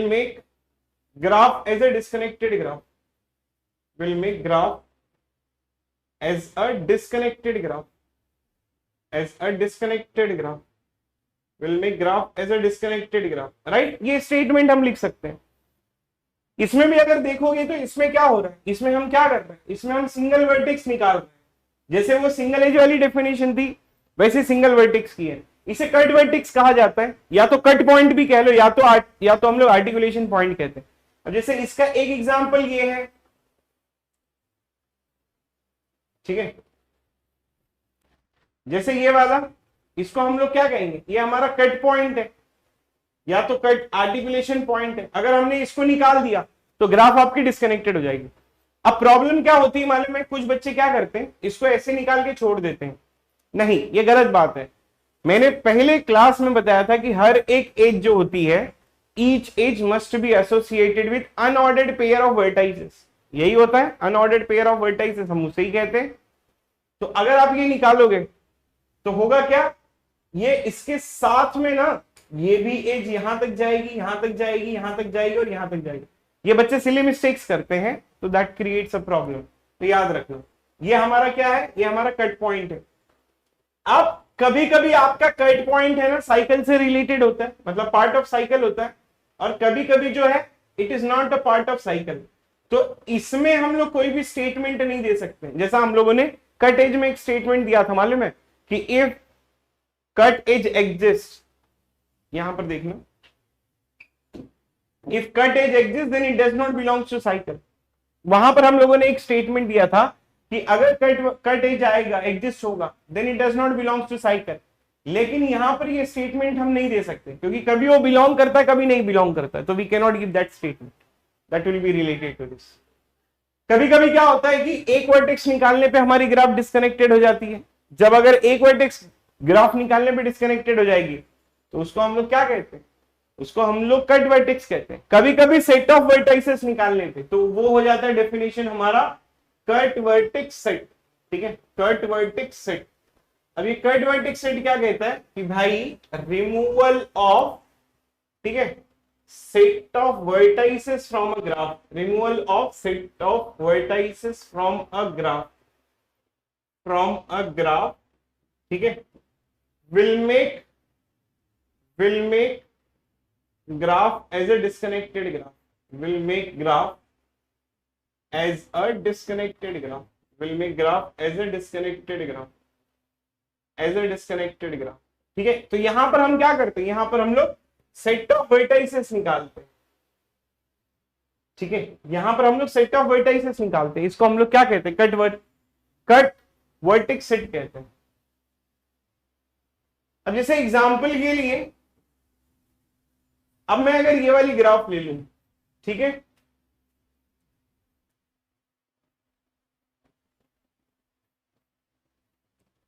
make graph as a disconnected graph, will make graph as a disconnected graph, as a disconnected graph, will make graph as a disconnected graph, right? ये statement हम लिख सकते हैं। इसमें भी अगर देखोगे तो इसमें क्या हो रहा है, इसमें हम क्या कर रहे हैं, इसमें हम सिंगल वर्टेक्स निकाल रहे हैं। जैसे वो सिंगल एज वाली डेफिनेशन थी वैसे सिंगल वर्टेक्स की है। इसे कट वर्टेक्स कहा जाता है, या तो कट पॉइंट भी कह लो, या तो हम लोग आर्टिकुलेशन पॉइंट कहते हैं। अब जैसे इसका एक एग्जांपल ये है, ठीक है, जैसे ये वाला, इसको हम लोग क्या कहेंगे? ये हमारा कट पॉइंट है, या तो कट आर्टिकुलेशन पॉइंट है। अगर हमने इसको निकाल दिया तो ग्राफ आपकी डिस्कनेक्टेड हो जाएगी। अब प्रॉब्लम क्या होती है मालूम है? कुछ बच्चे क्या करते हैं, इसको ऐसे निकाल के छोड़ देते हैं। नहीं, ये गलत बात है। मैंने पहले क्लास में बताया था कि हर एक एज जो होती है, each edge must be associated with unordered pair of vertices. यही होता है अनऑर्डर्ड पेयर ऑफ वर्टाइसेस, हम उसे ही कहते हैं। तो अगर आप ये निकालोगे तो होगा क्या, ये इसके साथ में ना ये भी एज यहां तक जाएगी, यहां तक जाएगी, यहां तक जाएगी और यहां तक जाएगी। ये बच्चे सिली मिस्टेक्स करते हैं, तो दैट क्रिएट्स अ प्रॉब्लम। तो याद रखना, ये हमारा क्या है? ये हमारा कट पॉइंट है। अब कभी कभी आपका कट पॉइंट है ना साइकिल से रिलेटेड होता है, मतलब पार्ट ऑफ साइकिल होता है, और कभी कभी जो है it is not a part of cycle. तो इसमें हम लोग कोई भी स्टेटमेंट नहीं दे सकते। जैसा हम लोगों ने कट एज में एक स्टेटमेंट दिया था मालूम है कि इफ कट एज एग्जिस्ट, यहां पर देखना, if cut edge exist then it does not belongs to cycle. वहां पर हम लोगों ने एक स्टेटमेंट दिया था कि अगर कट एज आएगा, एग्जिस्ट होगा, then it does not belongs to cycle. लेकिन यहां पर ये स्टेटमेंट हम नहीं दे सकते क्योंकि कभी वो बिलोंग करता है कभी नहीं बिलोंग करता है, तो we can not give that statement that will be related to this. कभी कभी क्या होता है कि एक वर्टेक्स निकालने पे हमारी ग्राफ डिस्कनेक्टेड हो जाती है। जब अगर एक वर्टेक्स ग्राफ निकालने पे डिस्कनेक्टेड हो जाएगी तो उसको हम लोग क्या कहते हैं, उसको हम लोग कट वर्टेक्स कहते हैं। कभी कभी सेट ऑफ वर्टाइसेस निकालने पे तो वो हो जाता है डेफिनेशन हमारा कट वर्टेक्स सेट। ठीक है, कट वर्टेक्स सेट। अब ये कट वर्टेक्स सेट क्या कहता है कि भाई रिमूवल ऑफ, ठीक है, set of vertices from a graph, removal of set of vertices from a graph, ठीक है, will make graph as a disconnected graph, will make graph as a disconnected graph, will make graph as a disconnected graph, as a disconnected graph। ठीक है, तो यहां पर हम क्या करते हैं, यहां पर हम लोग सेट ऑफ वर्टाइसेस निकालते हैं। ठीक है, यहां पर हम लोग सेट ऑफ वर्टाइसेस निकालते हैं, इसको हम लोग क्या कहते हैं, कट वर्टेक्स सेट कहते हैं। अब जैसे एग्जांपल के लिए अब मैं अगर ये वाली ग्राफ ले लूं, ठीक है,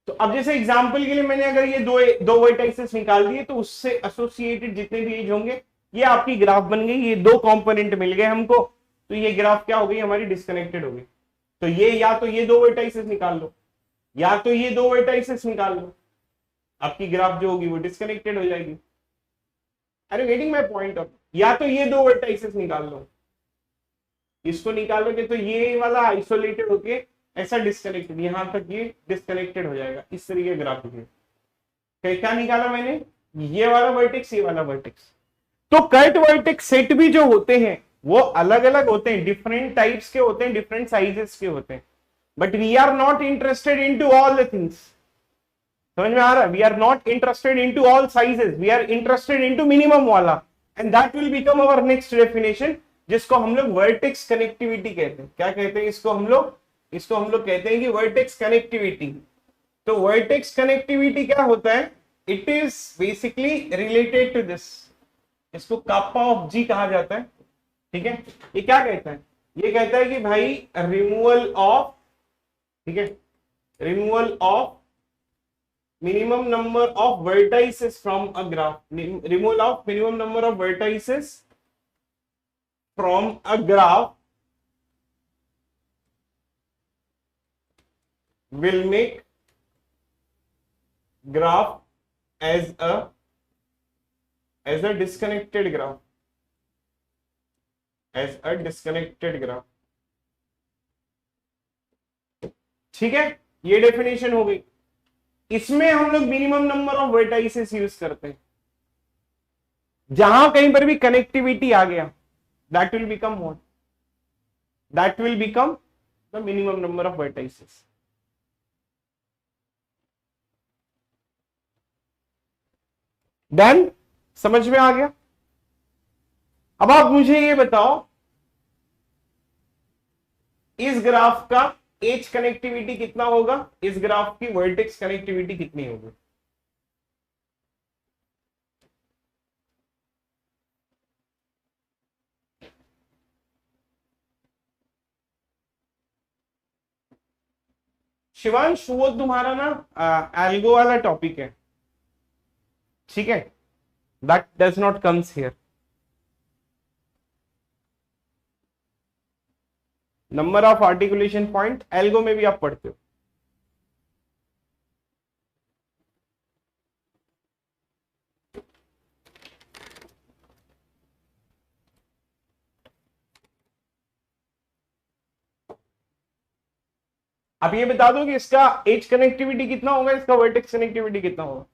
तो अब जैसे एग्जांपल के लिए मैंने अगर ये दो दो वर्टाइसेस निकाल दिए तो उससे एसोसिएटेड जितने भी एज होंगे ये आपकी ग्राफ बन गई, ये दो कंपोनेंट मिल गए हमको, तो ये ग्राफ क्या हो गई हमारी, डिस्कनेक्टेड हो गई। तो ये या तो ये दो वर्टाइसेस निकाल लो या तो ये दो वर्टाइसेस निकाल लो, आपकी ग्राफ जो होगी वो डिस्कनेक्टेड हो जाएगी। अरे गेटिंग माय पॉइंट ऑफ, या तो ये दो वर्टाइसेस निकाल लो, इसको निकालोगे तो ये वाला आइसोलेटेड होके ऐसा डिस्कनेक्टेड, यहां तक ये डिस्कनेक्टेड हो जाएगा, इस तरीके ग्राफ दिखेगा। क्या निकाला मैंने, ये वाला वर्टेक्स ये वाला वर्टेक्स। तो कट वर्टेक्स सेट भी जो होते हैं वो अलग अलग होते हैं, डिफरेंट टाइप्स के होते हैं, डिफरेंट साइजेस के होते हैं, but we are not interested into all the things. समझ में आ रहा है, we are not interested into all sizes, we are interested into minimum वाला, and that will become our next definition, जिसको हम लोग वर्टेक्स कनेक्टिविटी कहते हैं। क्या कहते हैं इसको हम लोग, इसको हम लोग कहते हैं कि वर्टेक्स कनेक्टिविटी। तो वर्टेक्स कनेक्टिविटी क्या होता है, it is basically related to this, इसको कापा ऑफ जी कहा जाता है। ठीक है, ये क्या कहता है, ये कहता है कि भाई रिमूवल ऑफ, ठीक है, removal of minimum number of vertices from a graph, removal of minimum number of vertices from a graph will make graph as a disconnected graph, as a disconnected graph। ठीक है, ये definition हो गई। इसमें हम लोग minimum number of vertices use करते हैं, जहां कहीं पर भी कनेक्टिविटी आ गया that will become what, that will become the minimum number of vertices. Then समझ में आ गया। अब आप मुझे ये बताओ इस ग्राफ का एज कनेक्टिविटी कितना होगा, इस ग्राफ की वर्टेक्स कनेक्टिविटी कितनी होगी। शिवांश वो तुम्हारा ना एल्गो वाला टॉपिक है, ठीक है, that does not comes here. Number of articulation point algo में भी आप पढ़ते हो। आप ये बता दो कि इसका एज कनेक्टिविटी कितना होगा, इसका वर्टेक्स कनेक्टिविटी कितना होगा।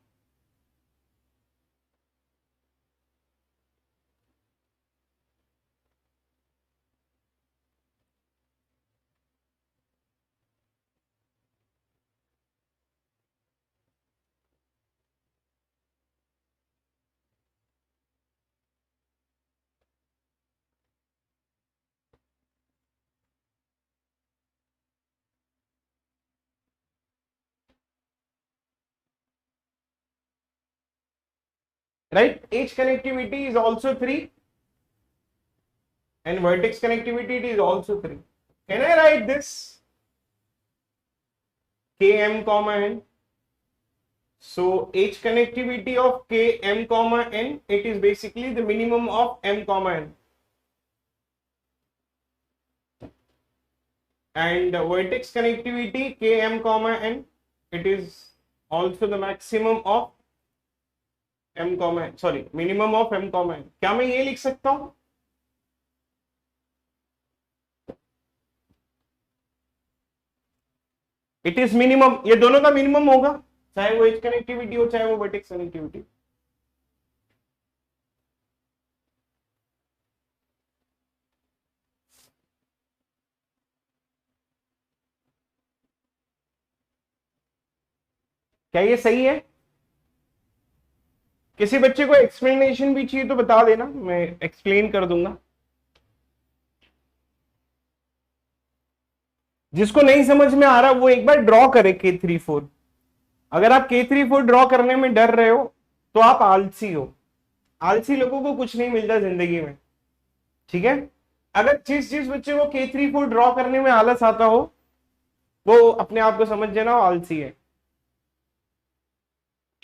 right? Edge connectivity is also 3 and vertex connectivity it is also 3. Can I write this km comma n? So edge connectivity of km comma n, it is basically the minimum of m comma n, and vertex connectivity km comma n, it is also the maximum of m comma n, sorry minimum of m comma n. क्या मैं ये लिख सकता हूं? It is minimum, ये दोनों का minimum होगा, चाहे वो एज कनेक्टिविटी हो चाहे वो वर्टेक्स कनेक्टिविटी। क्या ये सही है? किसी बच्चे को एक्सप्लेनेशन भी चाहिए तो बता देना, मैं एक्सप्लेन कर दूंगा। जिसको नहीं समझ में आ रहा वो एक बार ड्रॉ करे K34। अगर आप K34 ड्रॉ करने में डर रहे हो तो आप आलसी हो। आलसी लोगों को कुछ नहीं मिलता जिंदगी में, ठीक है? अगर जिस जिस बच्चे को K34 ड्रॉ करने में आलस आता हो वो अपने आप को समझ जाना वो आलसी है।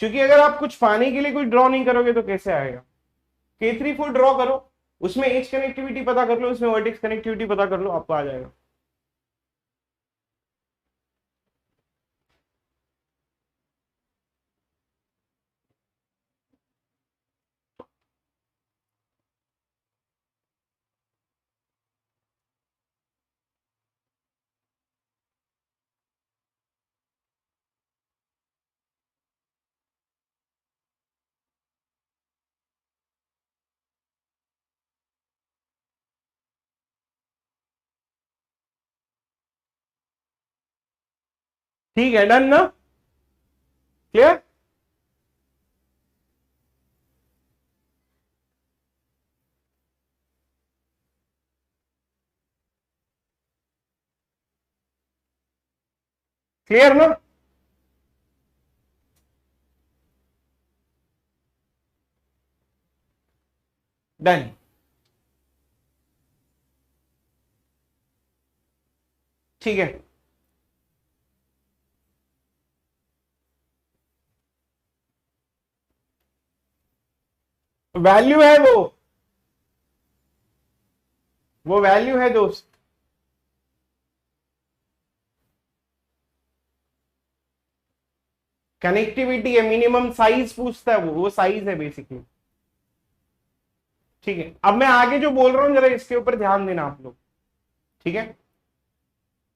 क्योंकि अगर आप कुछ पाने के लिए कोई ड्रॉ नहीं करोगे तो कैसे आएगा? K34 ड्रॉ करो, उसमें एज कनेक्टिविटी पता कर लो, उसमें वर्टेक्स कनेक्टिविटी पता कर लो, आपको आ जाएगा। ठीक है, डन ना? क्लियर? क्लियर ना? डन। ठीक है, वैल्यू है वो वैल्यू है दोस्त। कनेक्टिविटी है, मिनिमम साइज पूछता है वो साइज है बेसिकली। ठीक है, अब मैं आगे जो बोल रहा हूं जरा इसके ऊपर ध्यान देना आप लोग, ठीक है?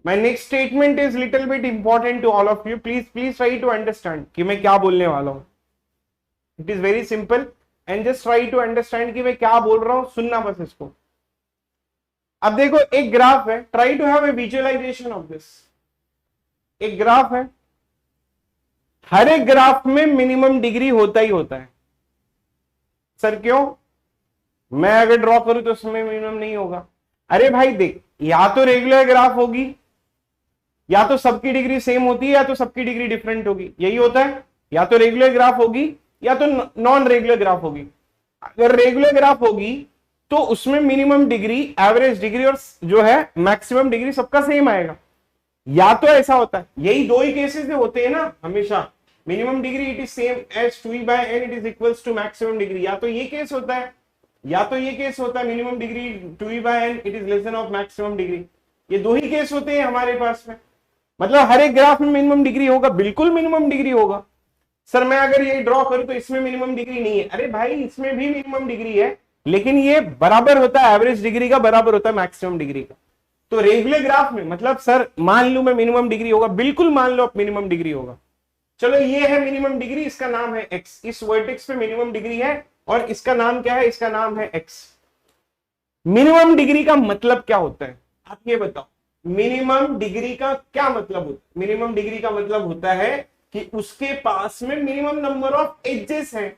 My next statement is little bit important to all of you. Please try to understand कि मैं क्या बोलने वाला हूं। It is very simple and just try to understand कि मैं क्या बोल रहा हूं, सुनना बस इसको। अब देखो एक ग्राफ है, try to have a visualization of this। एक ग्राफ है, हर एक ग्राफ में मिनिमम डिग्री होता ही होता है। सर क्यों? मैं अगर ड्रॉ करूं तो उसमें मिनिमम नहीं होगा। अरे भाई देख, या तो रेगुलर ग्राफ होगी, या तो सबकी डिग्री सेम होती है, या तो सबकी डिग्री डिफरेंट होगी, यही होता है। या तो रेगुलर ग्राफ होगी या तो नॉन रेगुलर ग्राफ होगी। अगर रेगुलर ग्राफ होगी तो उसमें मिनिमम डिग्री, एवरेज डिग्री और जो है मैक्सिमम डिग्री सबका सेम आएगा। या तो ऐसा होता है, यही दो ही केसेस होते हैं ना हमेशा, minimum degree it is same as 2e/n it is equals to maximum degree. या तो ये केस होता है या तो ये केस होता है, minimum degree 2e/n it is less then of maximum degree. ये दो ही केस होते हैं हमारे पास में। मतलब हर एक ग्राफ में मिनिमम डिग्री होगा, बिल्कुल मिनिमम डिग्री होगा। सर मैं अगर ये ड्रॉ करूं तो इसमें मिनिमम डिग्री नहीं है। अरे भाई इसमें भी मिनिमम डिग्री है, लेकिन ये बराबर होता है एवरेज डिग्री का, बराबर होता है मैक्सिमम डिग्री का। तो रेगुलर ग्राफ में मतलब सर मान लू मैं मिनिमम डिग्री होगा, बिल्कुल मान लो मिनिमम डिग्री होगा। चलो ये है मिनिमम डिग्री, इसका नाम है x। इस वर्टेक्स पे मिनिमम डिग्री है और इसका नाम क्या है? इसका नाम है x। मिनिमम डिग्री का मतलब क्या होता है आप ये बताओ? मिनिमम डिग्री का क्या मतलब होता है? मिनिमम डिग्री का मतलब होता है कि उसके पास में मिनिमम नंबर ऑफ एजेस है।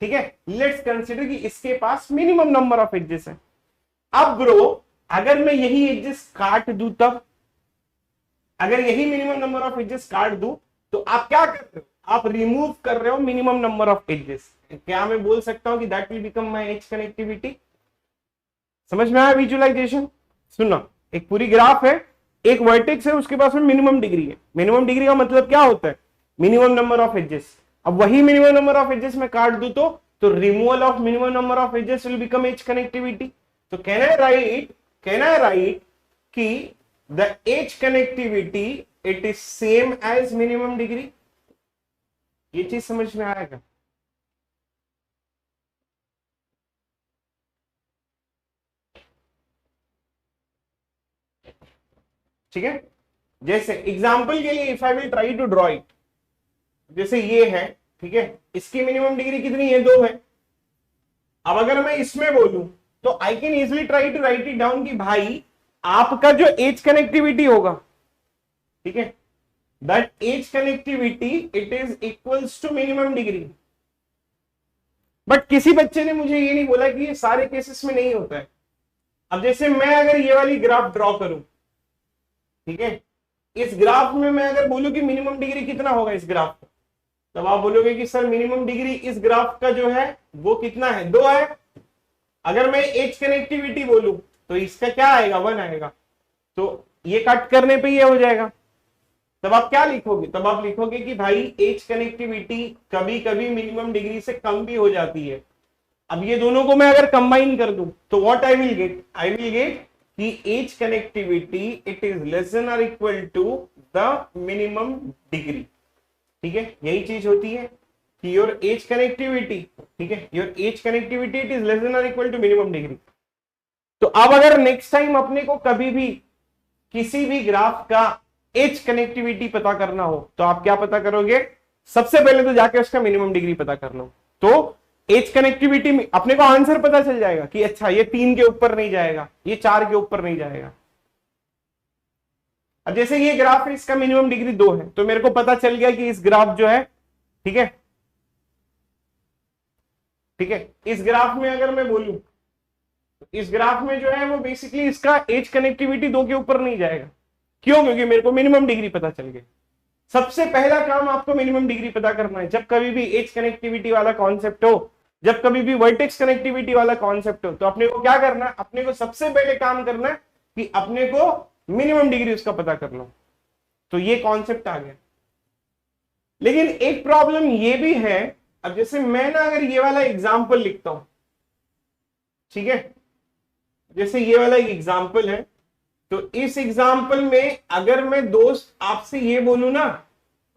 ठीक है, लेट्स कंसीडर कि इसके पास मिनिमम नंबर ऑफ एजेस है। अब ब्रो अगर मैं यही एजेस काट दूं, तब अगर यही मिनिमम नंबर ऑफ एजेस काट दूं तो आप क्या कर रहे हो? आप रिमूव कर रहे हो मिनिमम नंबर ऑफ एजेस। क्या मैं बोल सकता हूं कि that will become my age connectivity? समझ में आया विजुअलाइजेशन? सुनना, एक पूरी ग्राफ है, एक वर्टेक्स है, उसके पास में मिनिमम डिग्री है। मिनिमम डिग्री का मतलब क्या होता है? Minimum number of edges. अब वही मिनिमम नंबर ऑफ एजेस में काट दूं तो removal of minimum number of edges will become edge connectivity. तो कैन आई राइट कि the edge connectivity it is same as minimum degree? ये चीज समझ में आएगा? ठीक है, जैसे एग्जाम्पल के लिए if I will try to draw it, जैसे ये है, ठीक है, इसकी मिनिमम डिग्री कितनी है? 2 है। अब अगर मैं इसमें बोलूं तो I can easily try to write it down कि भाई आपका जो एज कनेक्टिविटी होगा, ठीक है, that edge connectivity it is equals to minimum degree. But किसी बच्चे ने मुझे ये नहीं बोला कि ये सारे केसेस में नहीं होता है। अब जैसे मैं अगर ये वाली ग्राफ ड्रॉ करूं, ठीक है, इस ग्राफ में मैं अगर बोलूं कि मिनिमम डिग्री कितना होगा इस ग्राफ का, तब आप बोलोगे कि सर मिनिमम डिग्री इस ग्राफ का जो है वो कितना है? 2 है। अगर मैं एज कनेक्टिविटी बोलूं तो इसका क्या आएगा? 1 आएगा। तो ये कट करने पे ये हो जाएगा। तब आप क्या लिखोगे? तब आप लिखोगे कि भाई एज कनेक्टिविटी कभी कभी मिनिमम डिग्री से कम भी हो जाती है। अब ये दोनों को मैं अगर कंबाइन कर दूं तो what I will get? I will get कि edge connectivity it is less than और equal to the minimum degree. ठीक है, यही चीज होती है कि योर एज कनेक्टिविटी, ठीक है, your edge connectivity it is less than और इक्वल टू मिनिमम डिग्री। तो अब अगर नेक्स्ट टाइम अपने को कभी भी किसी भी ग्राफ का एज कनेक्टिविटी पता करना हो तो आप क्या पता करोगे? सबसे पहले तो जाके उसका मिनिमम डिग्री पता कर लो, तो एज कनेक्टिविटी में अपने को आंसर पता चल जाएगा कि अच्छा ये 3 के ऊपर नहीं जाएगा, ये 4 के ऊपर नहीं जाएगा। अब जैसे ये ग्राफ है, इसका मिनिमम डिग्री 2 है, तो मेरे को पता चल गया कि इस ग्राफ जो है, ठीक है, ठीक है, इस ग्राफ में अगर मैं बोलूं, इस ग्राफ में जो है वो बेसिकली इसका एज कनेक्टिविटी 2 के ऊपर नहीं जाएगा। क्यों? क्योंकि मेरे को मिनिमम डिग्री पता चल गई। सबसे पहला काम आपको मिनिमम डिग्री पता करना है। जब कभी भी एज कनेक्टिविटी वाला कॉन्सेप्ट हो, जब कभी भी वर्टेक्स कनेक्टिविटी वाला कॉन्सेप्ट हो, तो अपने को क्या करना है? अपने को सबसे पहले काम करना है कि अपने को मिनिमम डिग्री उसका पता कर लो। तो ये कॉन्सेप्ट आ गया। लेकिन एक प्रॉब्लम ये भी है, अब जैसे मैं ना अगर ये वाला एग्जाम्पल लिखता हूं, ठीक है, जैसे ये वाला एग्जाम्पल है, तो इस एग्जाम्पल में अगर मैं दोस्त आपसे ये बोलूं ना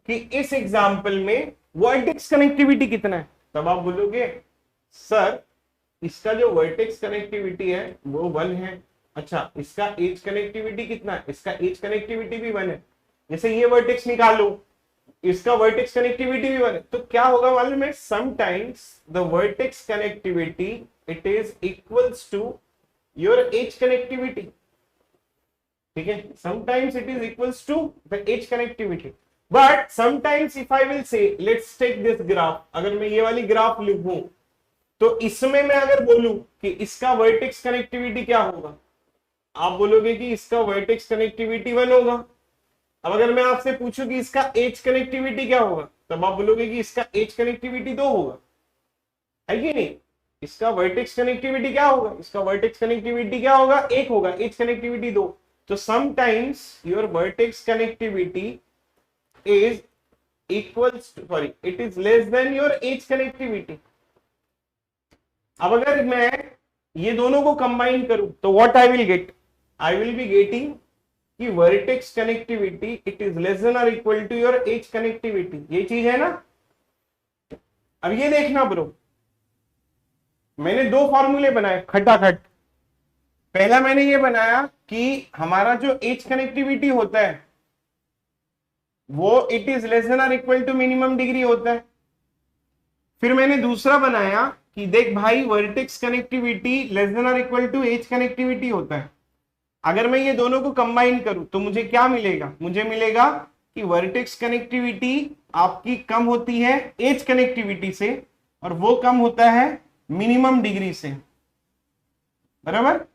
कि इस एग्जाम्पल में वर्टेक्स कनेक्टिविटी कितना है, तब आप बोलोगे सर इसका जो वर्टेक्स कनेक्टिविटी है वो 1 है। अच्छा, इसका एज कनेक्टिविटी कितना है? इसका एज कनेक्टिविटी भी 1 है। जैसे ये वर्टेक्स निकालो, इसका वर्टेक्स कनेक्टिविटी भी 1 है, तो क्या होगा मालूम है? Sometimes the vertex connectivity it is equals to your edge connectivity. ठीक है, sometimes it is equals to the edge connectivity, but sometimes if I will say let's take this graph, अगर मैं ये वाली ग्राफ लिखूं तो इसमें मैं अगर बोलूं कि इसका वर्टेक्स कनेक्टिविटी क्या होगा, आप बोलोगे कि इसका वर्टेक्स कनेक्टिविटी 1 होगा। अब अगर मैं आपसे पूछूं कि इसका एज कनेक्टिविटी क्या होगा, तब आप बोलोगे कि इसका एज कनेक्टिविटी 2 होगा, है कि नहीं? इसका वर्टेक्स कनेक्टिविटी क्या होगा? इसका वर्टेक्स कनेक्टिविटी क्या होगा? 1 होगा, as connectivity 2। So sometimes your vertex connectivity is equals to, sorry, it is less than your edge connectivity. अब अगर मैं ये दोनों को कंबाइन करूं तो what I will get? I will be getting कि vertex connectivity it is less than or equal to your edge connectivity. ये चीज है ना? अब ये देखना ब्रो, मैंने 2 फॉर्मूले बनाए खटाखट। पहला मैंने ये बनाया कि हमारा जो एज कनेक्टिविटी होता है वो इट इज लेस देन और इक्वल टू मिनिमम डिग्री होता है। फिर मैंने दूसरा बनाया कि देख भाई वर्टेक्स कनेक्टिविटी लेस देन और इक्वल टू एज कनेक्टिविटी होता है। अगर मैं ये दोनों को कंबाइन करूं तो मुझे क्या मिलेगा? मुझे मिलेगा कि वर्टेक्स कनेक्टिविटी आपकी कम होती है एज कनेक्टिविटी से और वो कम होता है मिनिमम डिग्री से, बराबर।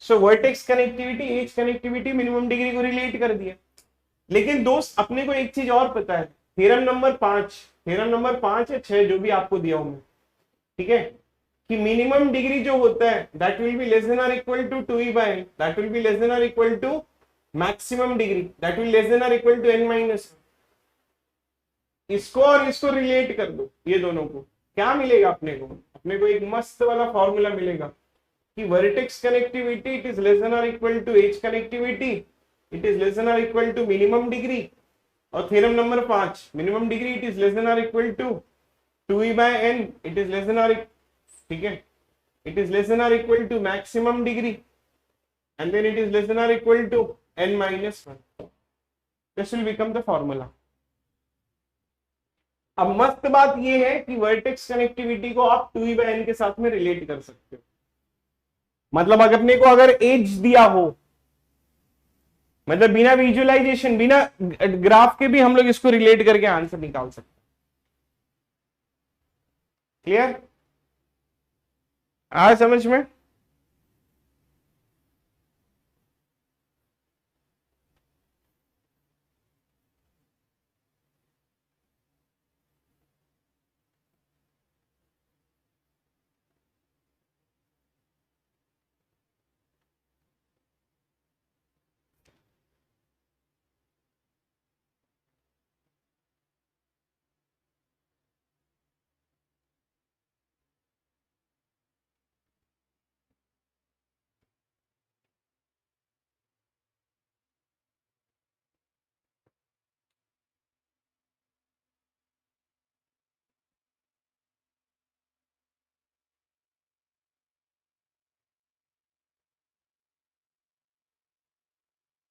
So vertex connectivity edge connectivity minimum degree को रिलेट कर दिया। लेकिन दोस्त अपने को एक चीज और पता है, थ्योरम नंबर 5, थ्योरम नंबर 5 या 6 जो भी आपको दिया हूं मैं, ठीक है, कि मिनिमम डिग्री जो होता है that will be less than और equal to 2e/n, that will be less than और equal to maximum degree that will less than और इक्वल टू n-, इसको और इसको रिलेट कर दो, ये दोनों को, क्या मिलेगा अपने को एक मस्त वाला फॉर्मूला मिलेगा कि vertex connectivity it is less than और equal to edge connectivity, it is less than और इक्वल टू मिनिमम डिग्री, और theorem number 5 minimum degree it is less than और equal to 2e/n, it is less than और, ठीक है, it is less than or equal to maximum degree and then it is less than or equal to n-1. This will become the formula. अब मस्त बात ये है कि vertex connectivity को आप 2e/n के साथ में रिलेट कर सकते हो, मतलब अगर अपने को अगर एज दिया हो, मतलब बिना विजुअलाइजेशन बिना ग्राफ के भी हम लोग इसको रिलेट करके आंसर निकाल सकते हैं। क्लियर आ समझ में?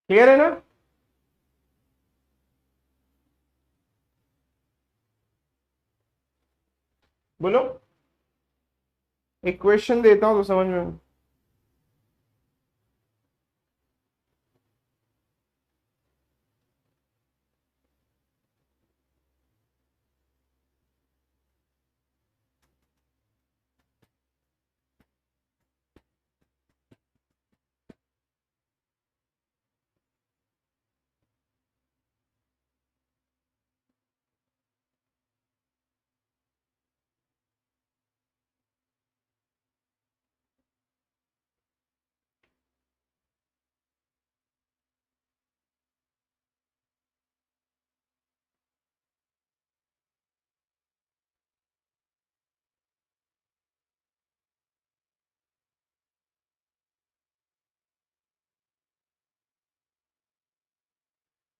क्लियर है ना? बोलो, एक क्वेश्चन देता हूं तो समझ में।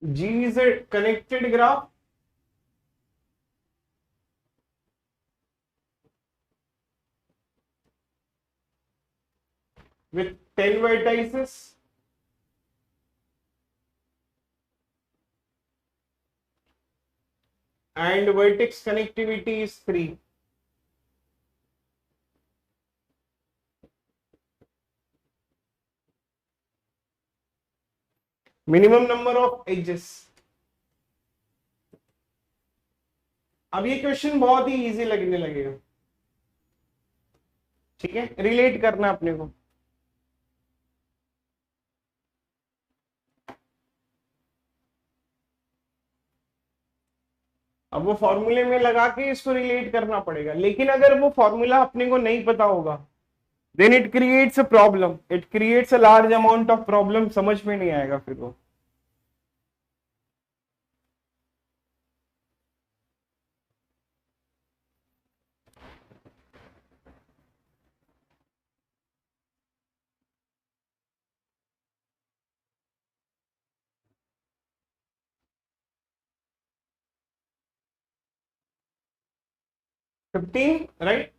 G is a connected graph with 10 vertices and vertex connectivity is 3. Minimum number of edges. अब ये क्वेश्चन बहुत ही इजी लगने लगेगा, ठीक है, रिलेट करना अपने को। अब वो फॉर्मूले में लगा के इसको रिलेट करना पड़ेगा, लेकिन अगर वो फॉर्मूला अपने को नहीं पता होगा then it creates a problem, it creates a large amount of problem, समझ में नहीं आएगा फिर वो। Fifteen right?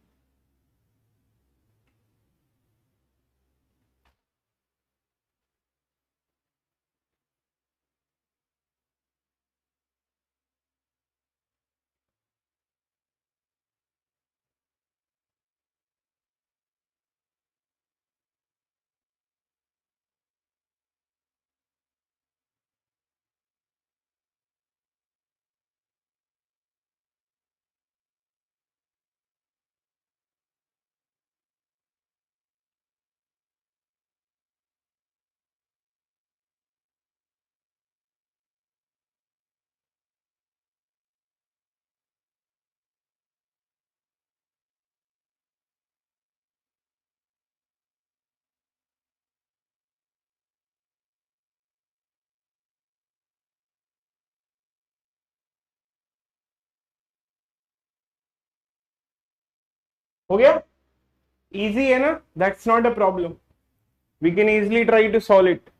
हो गया, इजी है ना, that's not a problem, we can easily try to solve it.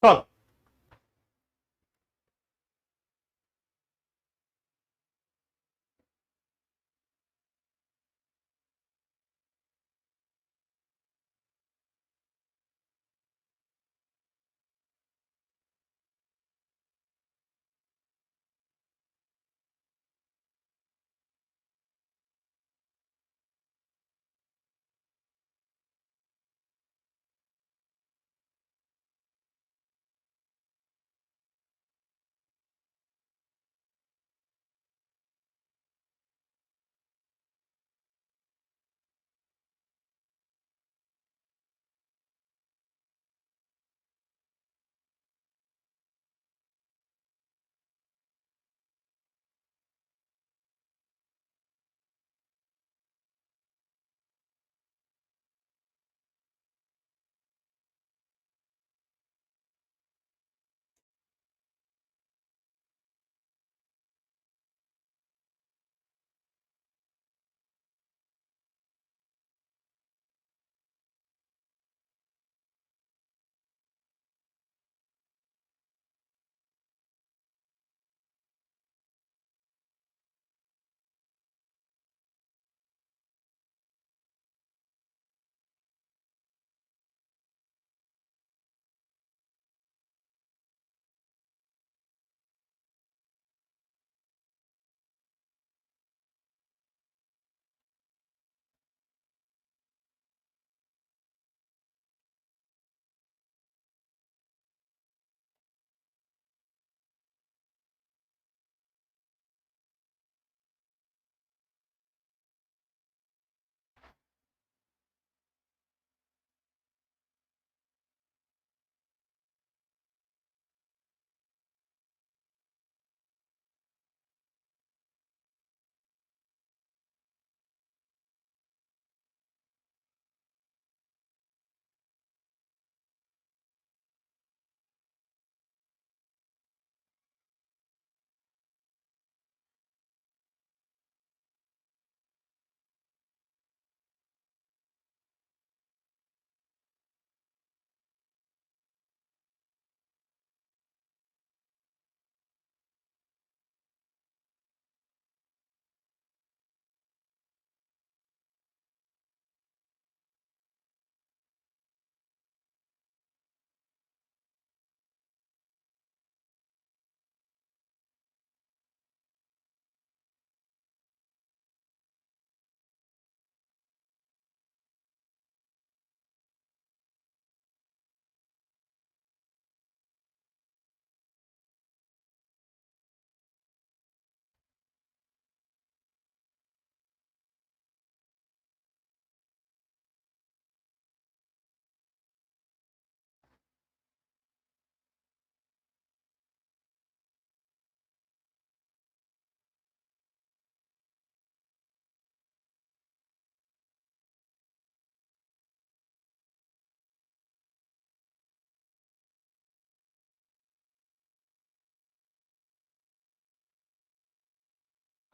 Solve.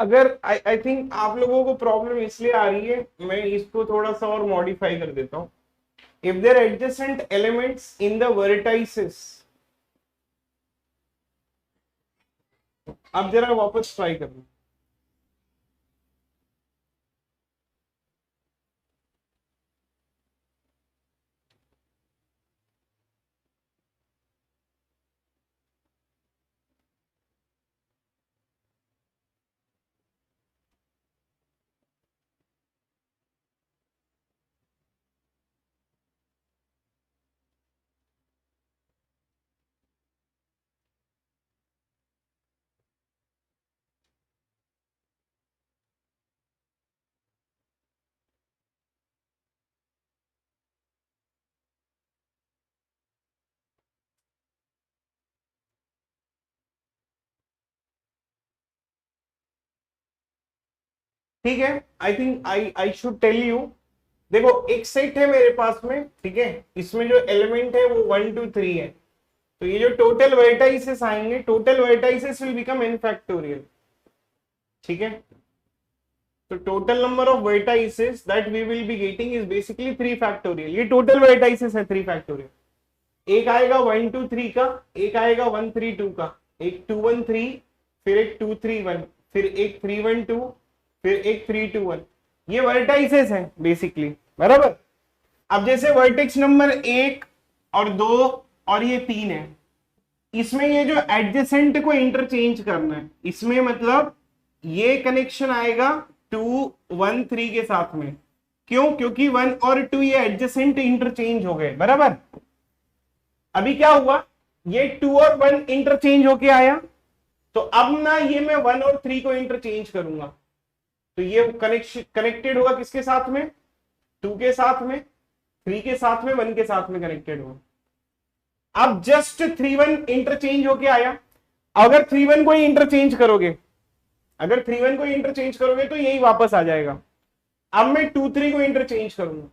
अगर आई थिंक आप लोगों को प्रॉब्लम इसलिए आ रही है, मैं इसको थोड़ा सा और मॉडिफाई कर देता हूं। If there adjacent elements in the vertices, अब जरा वापस ट्राई करना। ठीक है, I think I should tell you. देखो एक सेट है मेरे पास में, ठीक है, इसमें जो एलिमेंट है वो 1 2 3 है। तो ये जो टोटल वर्टाइसेस आएंगे, total vertices will become n factorial. ठीक है, तो total number of vertices that we will be getting is basically 3 factorial. ये टोटल वर्टाइसेस है 3 फैक्टोरियल। एक आएगा 1 2 3 का, एक आएगा 1 3 2 का, एक 2 1 3, फिर एक 2 3 1, फिर एक 3 1 2, फिर एक 3 2 1। ये वर्टाइसेस हैं बेसिकली, बराबर। अब जैसे वर्टेक्स नंबर 1 और 2 और ये 3 है, इसमें ये जो एडजेसेंट को इंटरचेंज करना है, इसमें मतलब ये कनेक्शन आएगा 2 1 3 के साथ में। क्यों? क्योंकि 1 और 2 ये एडजेसेंट इंटरचेंज हो गए, बराबर। अभी क्या हुआ, ये 2 और 1 इंटरचेंज होके आया, तो अब ना ये मैं 1 और 3 को इंटरचेंज करूंगा, तो ये कनेक्टेड होगा किसके साथ में? 2 के साथ में, 3 के साथ में, 1 के साथ में कनेक्टेड होगा। अब जस्ट 3 1 इंटरचेंज होके आया। अगर 3 1 को ही इंटरचेंज करोगे, अगर 3 1 को इंटरचेंज करोगे तो यही वापस आ जाएगा। अब मैं 2 3 को इंटरचेंज करूंगा।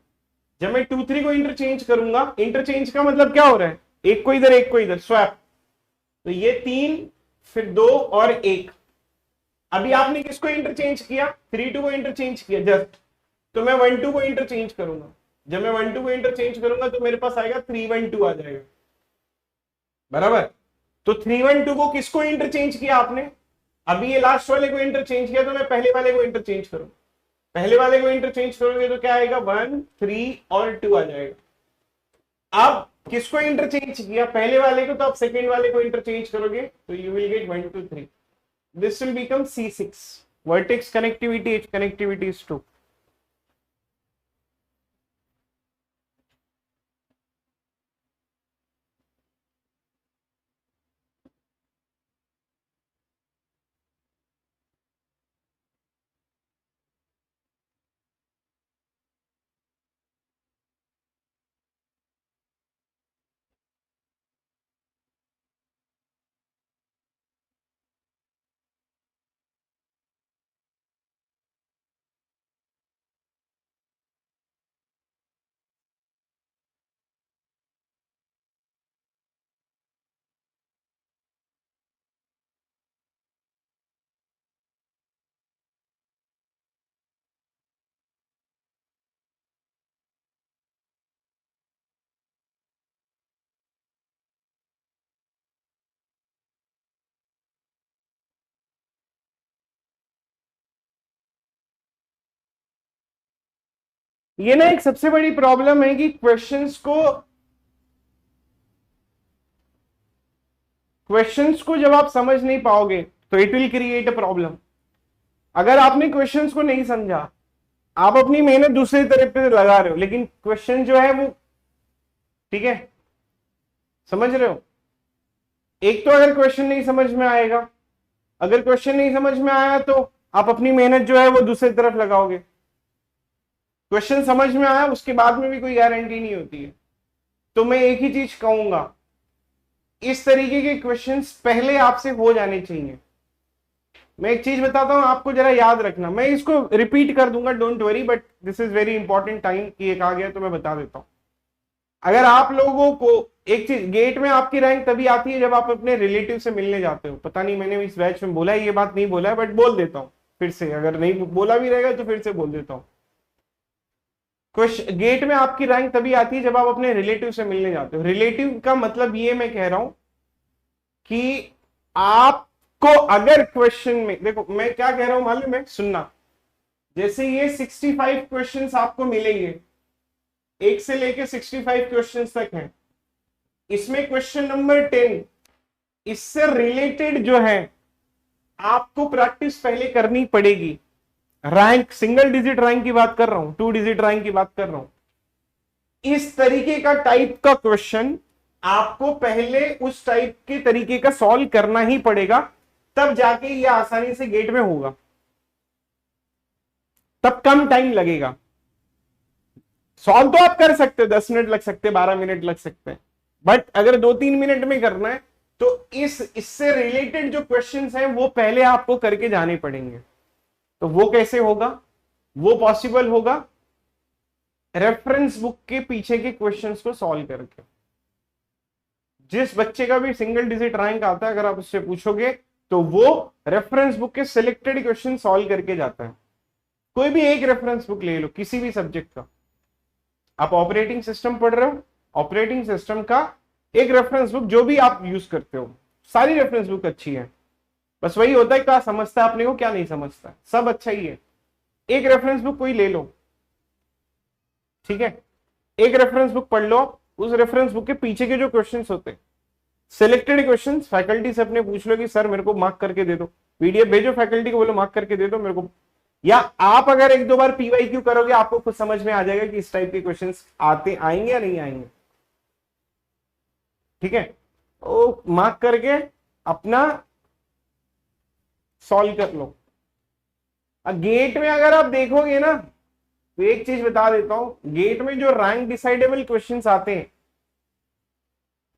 जब मैं 2 3 को इंटरचेंज करूंगा, इंटरचेंज का मतलब क्या हो रहा है? एक को इधर एक को इधर, स्वैप। तो ये 3, फिर 2 और 1। अभी आपने किसको इंटरचेंज किया? 3 2 को इंटरचेंज किया जस्ट। तो मैं 1 2 को इंटरचेंज करूंगा। जब मैं 1 2 को इंटरचेंज करूंगा तो मेरे पास आएगा 3 1 2 आ जाएगा, बराबर। तो 3 1 2 को किसको इंटरचेंज किया आपने? अभी ये लास्ट वाले को इंटरचेंज किया, तो मैं पहले वाले को इंटरचेंज करूं। पहले वाले को इंटरचेंज करोगे तो क्या आएगा? 1 3 और 2 आ जाएगा। अब किसको इंटरचेंज किया? पहले वाले को, तो आप सेकेंड वाले को इंटरचेंज करोगे तो you will get 1 2 3। This will become C6. Vertex connectivity, edge connectivity is 2. ये ना एक सबसे बड़ी प्रॉब्लम है कि क्वेश्चंस को जब आप समझ नहीं पाओगे तो it will create a problem. अगर आपने क्वेश्चंस को नहीं समझा, आप अपनी मेहनत दूसरी तरफ पे लगा रहे हो, लेकिन क्वेश्चन जो है वो, ठीक है, समझ रहे हो? एक तो अगर क्वेश्चन नहीं समझ में आएगा, अगर क्वेश्चन नहीं समझ में आया तो आप अपनी मेहनत जो है वो दूसरी तरफ लगाओगे। क्वेश्चन समझ में आया, उसके बाद में भी कोई गारंटी नहीं होती है। तो मैं एक ही चीज कहूंगा, इस तरीके के क्वेश्चंस पहले आपसे हो जाने चाहिए। मैं एक चीज बताता हूं आपको, जरा याद रखना। मैं इसको रिपीट कर दूंगा, don't worry, but this is very important time कि एक आ गया तो मैं बता देता हूं। अगर आप लोगों को एक चीज, गेट में आपकी रैंक तभी आती है जब आप अपने रिलेटिव से मिलने जाते हो। पता नहीं मैंने इस बैच में बोला है ये बात, नहीं बोला है, बट बोल देता हूं। फिर से, अगर नहीं बोला भी रहेगा तो फिर से बोल देता हूं। क्वेश्चन गेट में आपकी रैंक तभी आती है जब आप अपने रिलेटिव से मिलने जाते हो। रिलेटिव का मतलब ये मैं कह रहा हूं कि आपको अगर क्वेश्चन में, देखो मैं क्या कह रहा हूं मालूम है, सुनना। जैसे ये 65 क्वेश्चंस आपको मिलेंगे, 1 से लेके 65 क्वेश्चंस तक हैं। इसमें क्वेश्चन नंबर 10 इससे रिलेटेड जो है आपको प्रैक्टिस पहले करनी पड़ेगी। रैंक, सिंगल डिजिट रैंक की बात कर रहा हूं, 2 डिजिट रैंक की बात कर रहा हूं। इस तरीके का टाइप का क्वेश्चन आपको पहले उस टाइप के तरीके का सॉल्व करना ही पड़ेगा, तब जाके ये आसानी से गेट में होगा, तब कम टाइम लगेगा। सॉल्व तो आप कर सकते हो, 10 मिनट लग सकते हैं, 12 मिनट लग सकते हैं, बट अगर 2-3 मिनट में करना है तो इससे रिलेटेड जो क्वेश्चंस हैं वो पहले आपको करके जाने पड़ेंगे। तो वो कैसे होगा? वो पॉसिबल होगा रेफरेंस बुक के पीछे के क्वेश्चंस को सॉल्व करके। जिस बच्चे का भी सिंगल डिजिट रैंक आता है, अगर आप उससे पूछोगे तो वो रेफरेंस बुक के सिलेक्टेड क्वेश्चन सॉल्व करके जाता है। कोई भी एक रेफरेंस बुक ले लो, किसी भी सब्जेक्ट का। आप ऑपरेटिंग सिस्टम पढ़ रहे हो, ऑपरेटिंग सिस्टम का एक रेफरेंस बुक जो भी आप यूज करते हो, सारी रेफरेंस बुक अच्छी है। बस वही होता है क्या समझता है अपने को, क्या नहीं समझता, सब अच्छा ही है। एक रेफरेंस बुक कोई ले लो, ठीक है, एक रेफरेंस बुक पढ़ लो। उस रेफरेंस बुक के पीछे के जो क्वेश्चंस होते हैं, सिलेक्टेड क्वेश्चंस, फैकल्टी से अपने पूछ लो कि सर मेरे को मार्क करके दे दो, पीडीएफ भेजो, फैकल्टी को बोलो मार्क करके दे दो मेरे को। या आप अगर 1-2 बार पीवाईक्यू करोगे, आपको खुद समझ में आ जाएगा कि इस टाइप के क्वेश्चंस आएंगे या नहीं आएंगे, ठीक है। वो मार्क करके अपना सॉल्व कर लो। गेट में अगर आप देखोगे ना, तो एक चीज बता देता हूं, गेट में जो रैंक डिसाइडेबल क्वेश्चंस आते हैं,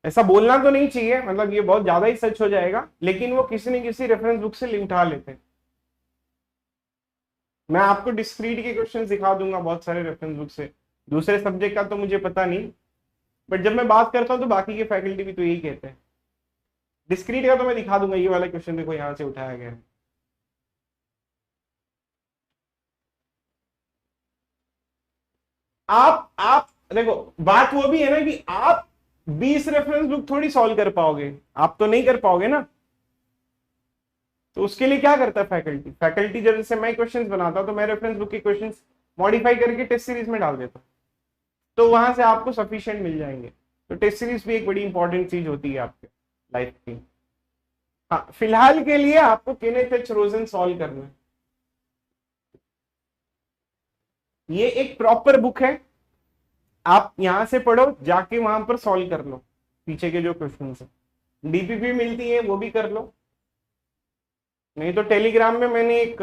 ऐसा बोलना तो नहीं चाहिए, मतलब ये बहुत ज्यादा ही सच हो जाएगा, लेकिन वो किसी न किसी रेफरेंस बुक से उठा लेते हैं। मैं आपको डिस्क्रीट के क्वेश्चंस दिखा दूंगा बहुत सारे रेफरेंस बुक से। दूसरे सब्जेक्ट का तो मुझे पता नहीं, बट जब मैं बात करता हूं तो बाकी के फैकल्टी भी तो यही कहते हैं। डिस्क्रीट का तो मैं दिखा दूंगा, ये वाला क्वेश्चन देखो यहां से उठाया गया है। आप देखो, बात वो भी है ना कि आप 20 रेफरेंस बुक थोड़ी सॉल्व कर पाओगे, आप तो नहीं कर पाओगे ना। तो उसके लिए क्या करता है फैकल्टी, जब जैसे मैं क्वेश्चंस बनाता हूं तो मैं रेफरेंस बुक के क्वेश्चंस मॉडिफाई करके टेस्ट सीरीज में डाल देता हूं, तो वहां से आपको सफिशिएंट मिल जाएंगे। तो टेस्ट सीरीज भी एक बड़ी इंपॉर्टेंट चीज होती है आपके लाइफ की। हाँ, फिलहाल के लिए आपको केनेथ एच रोजन सॉल्व करना है। ये एक प्रॉपर बुक है, आप यहां से पढ़ो, जाके वहां पर सॉल्व कर लो पीछे के जो क्वेश्चन है। डीपीपी मिलती है, वो भी कर लो, नहीं तो टेलीग्राम में मैंने एक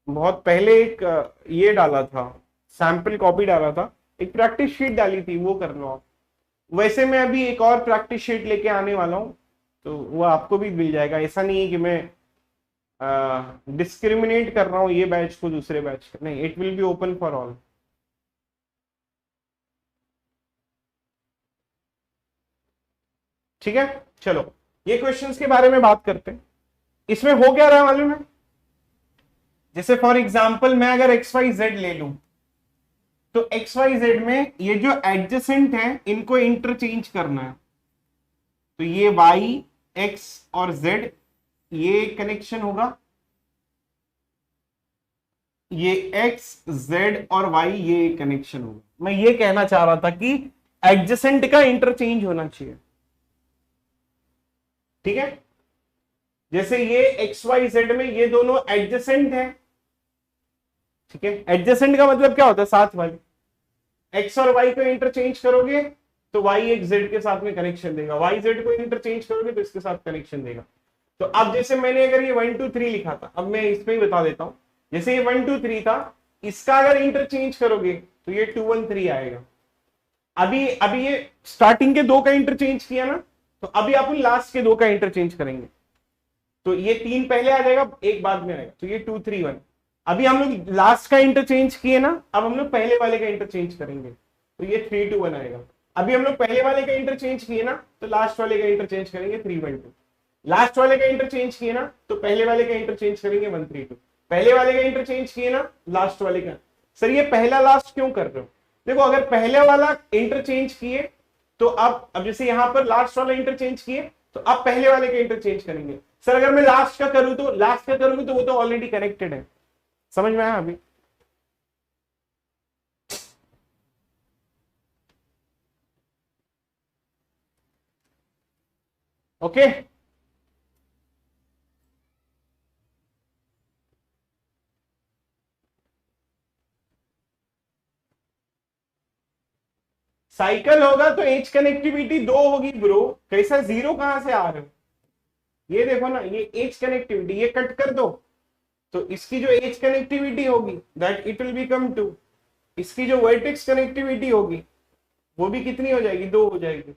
बहुत पहले एक ये डाला था, सैंपल कॉपी डाला था, एक प्रैक्टिस शीट डाली थी, वो कर लो आप। वैसे मैं अभी एक और प्रैक्टिस शीट लेके आने वाला हूँ, तो वो आपको भी मिल जाएगा। ऐसा नहीं है कि मैं डिस्क्रिमिनेट कर रहा हूँ ये बैच को दूसरे बैच का, नहीं, it will be open for all. ठीक है, चलो ये क्वेश्चंस के बारे में बात करते हैं। इसमें हो क्या रहा है मालूम है, जैसे फॉर एग्जांपल मैं अगर XYZ ले लूं, तो XYZ में ये जो एडजेसेंट है इनको इंटरचेंज करना है। तो ये Y, X और Z ये कनेक्शन होगा, ये X, Z और Y ये कनेक्शन होगा। मैं ये कहना चाह रहा था कि एडजेसेंट का इंटरचेंज होना चाहिए, ठीक है। जैसे ये XYZ में ये दोनों एडजेसेंट है, ठीक है। एडजेसेंट का मतलब क्या होता है, साथ वाले। X और Y को इंटरचेंज करोगे तो Y एक Z के साथ में कनेक्शन देगा, Y Z को इंटरचेंज करोगे तो इसके साथ कनेक्शन देगा। तो अब जैसे मैंने अगर ये 1 2 3 लिखा था, अब मैं इसमें ही बता देता हूं। जैसे ये 1 2 3 था, इसका अगर इंटरचेंज करोगे तो ये 2 1 3 आएगा। अभी ये स्टार्टिंग के 2 का इंटरचेंज किया ना, तो अभी अपन लास्ट के 2 का इंटरचेंज करेंगे, तो ये 3 पहले आ जाएगा, एक बाद में आएगा, तो ये 2 3 1। अभी हम लोग लास्ट का इंटरचेंज किए ना, अब हम लोग पहले वाले का इंटरचेंज करेंगे, तो ये 3 2 1 आएगा। अभी हम लोग पहले वाले का इंटरचेंज किए ना, तो लास्ट वाले का इंटरचेंज करेंगे 3 1 2। लास्ट वाले का इंटरचेंज किए ना, तो पहले वाले का इंटरचेंज करेंगे 1 3 2। पहले वाले का इंटरचेंज किए ना लास्ट वाले का। सर ये पहला लास्ट क्यों कर रहे हो? देखो अगर पहले वाला इंटरचेंज किए तो अब जैसे यहां पर लास्ट वाला इंटरचेंज किए तो आप पहले वाले का इंटरचेंज करेंगे। सर अगर मैं लास्ट का करूं तो लास्ट का करूंगी तो वो तो ऑलरेडी कनेक्टेड है। समझ में आया अभी? ओके साइकिल होगा तो एज कनेक्टिविटी 2 होगी ब्रो। कैसा जीरो कहां से आ रहे हो? ये देखो ना, ये एज कनेक्टिविटी ये कट कर दो तो इसकी जो एज कनेक्टिविटी होगी दैट इट विल बिकम 2। इसकी जो वर्टेक्स कनेक्टिविटी होगी वो भी कितनी हो जाएगी? 2 हो जाएगी।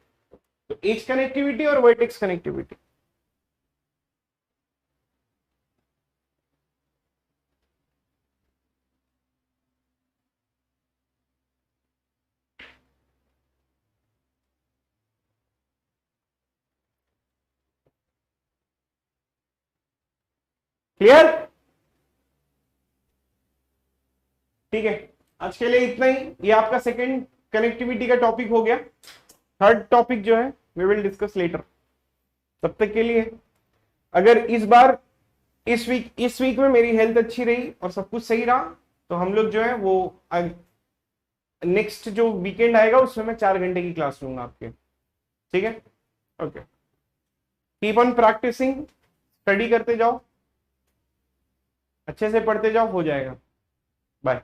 तो एज कनेक्टिविटी और वर्टेक्स कनेक्टिविटी। क्लियर? ठीक है, आज के लिए इतना ही। ये आपका सेकंड कनेक्टिविटी का टॉपिक हो गया। थर्ड टॉपिक जो है वी विल डिस्कस लेटर। तब तक के लिए अगर इस वीक में मेरी हेल्थ अच्छी रही और सब कुछ सही रहा तो हम लोग जो है वो नेक्स्ट जो वीकेंड आएगा उसमें मैं 4 घंटे की क्लास लूंगा आपके। ठीक है? Okay, keep on practicing, study करते जाओ, अच्छे से पढ़ते जाओ, हो जाएगा। बाय।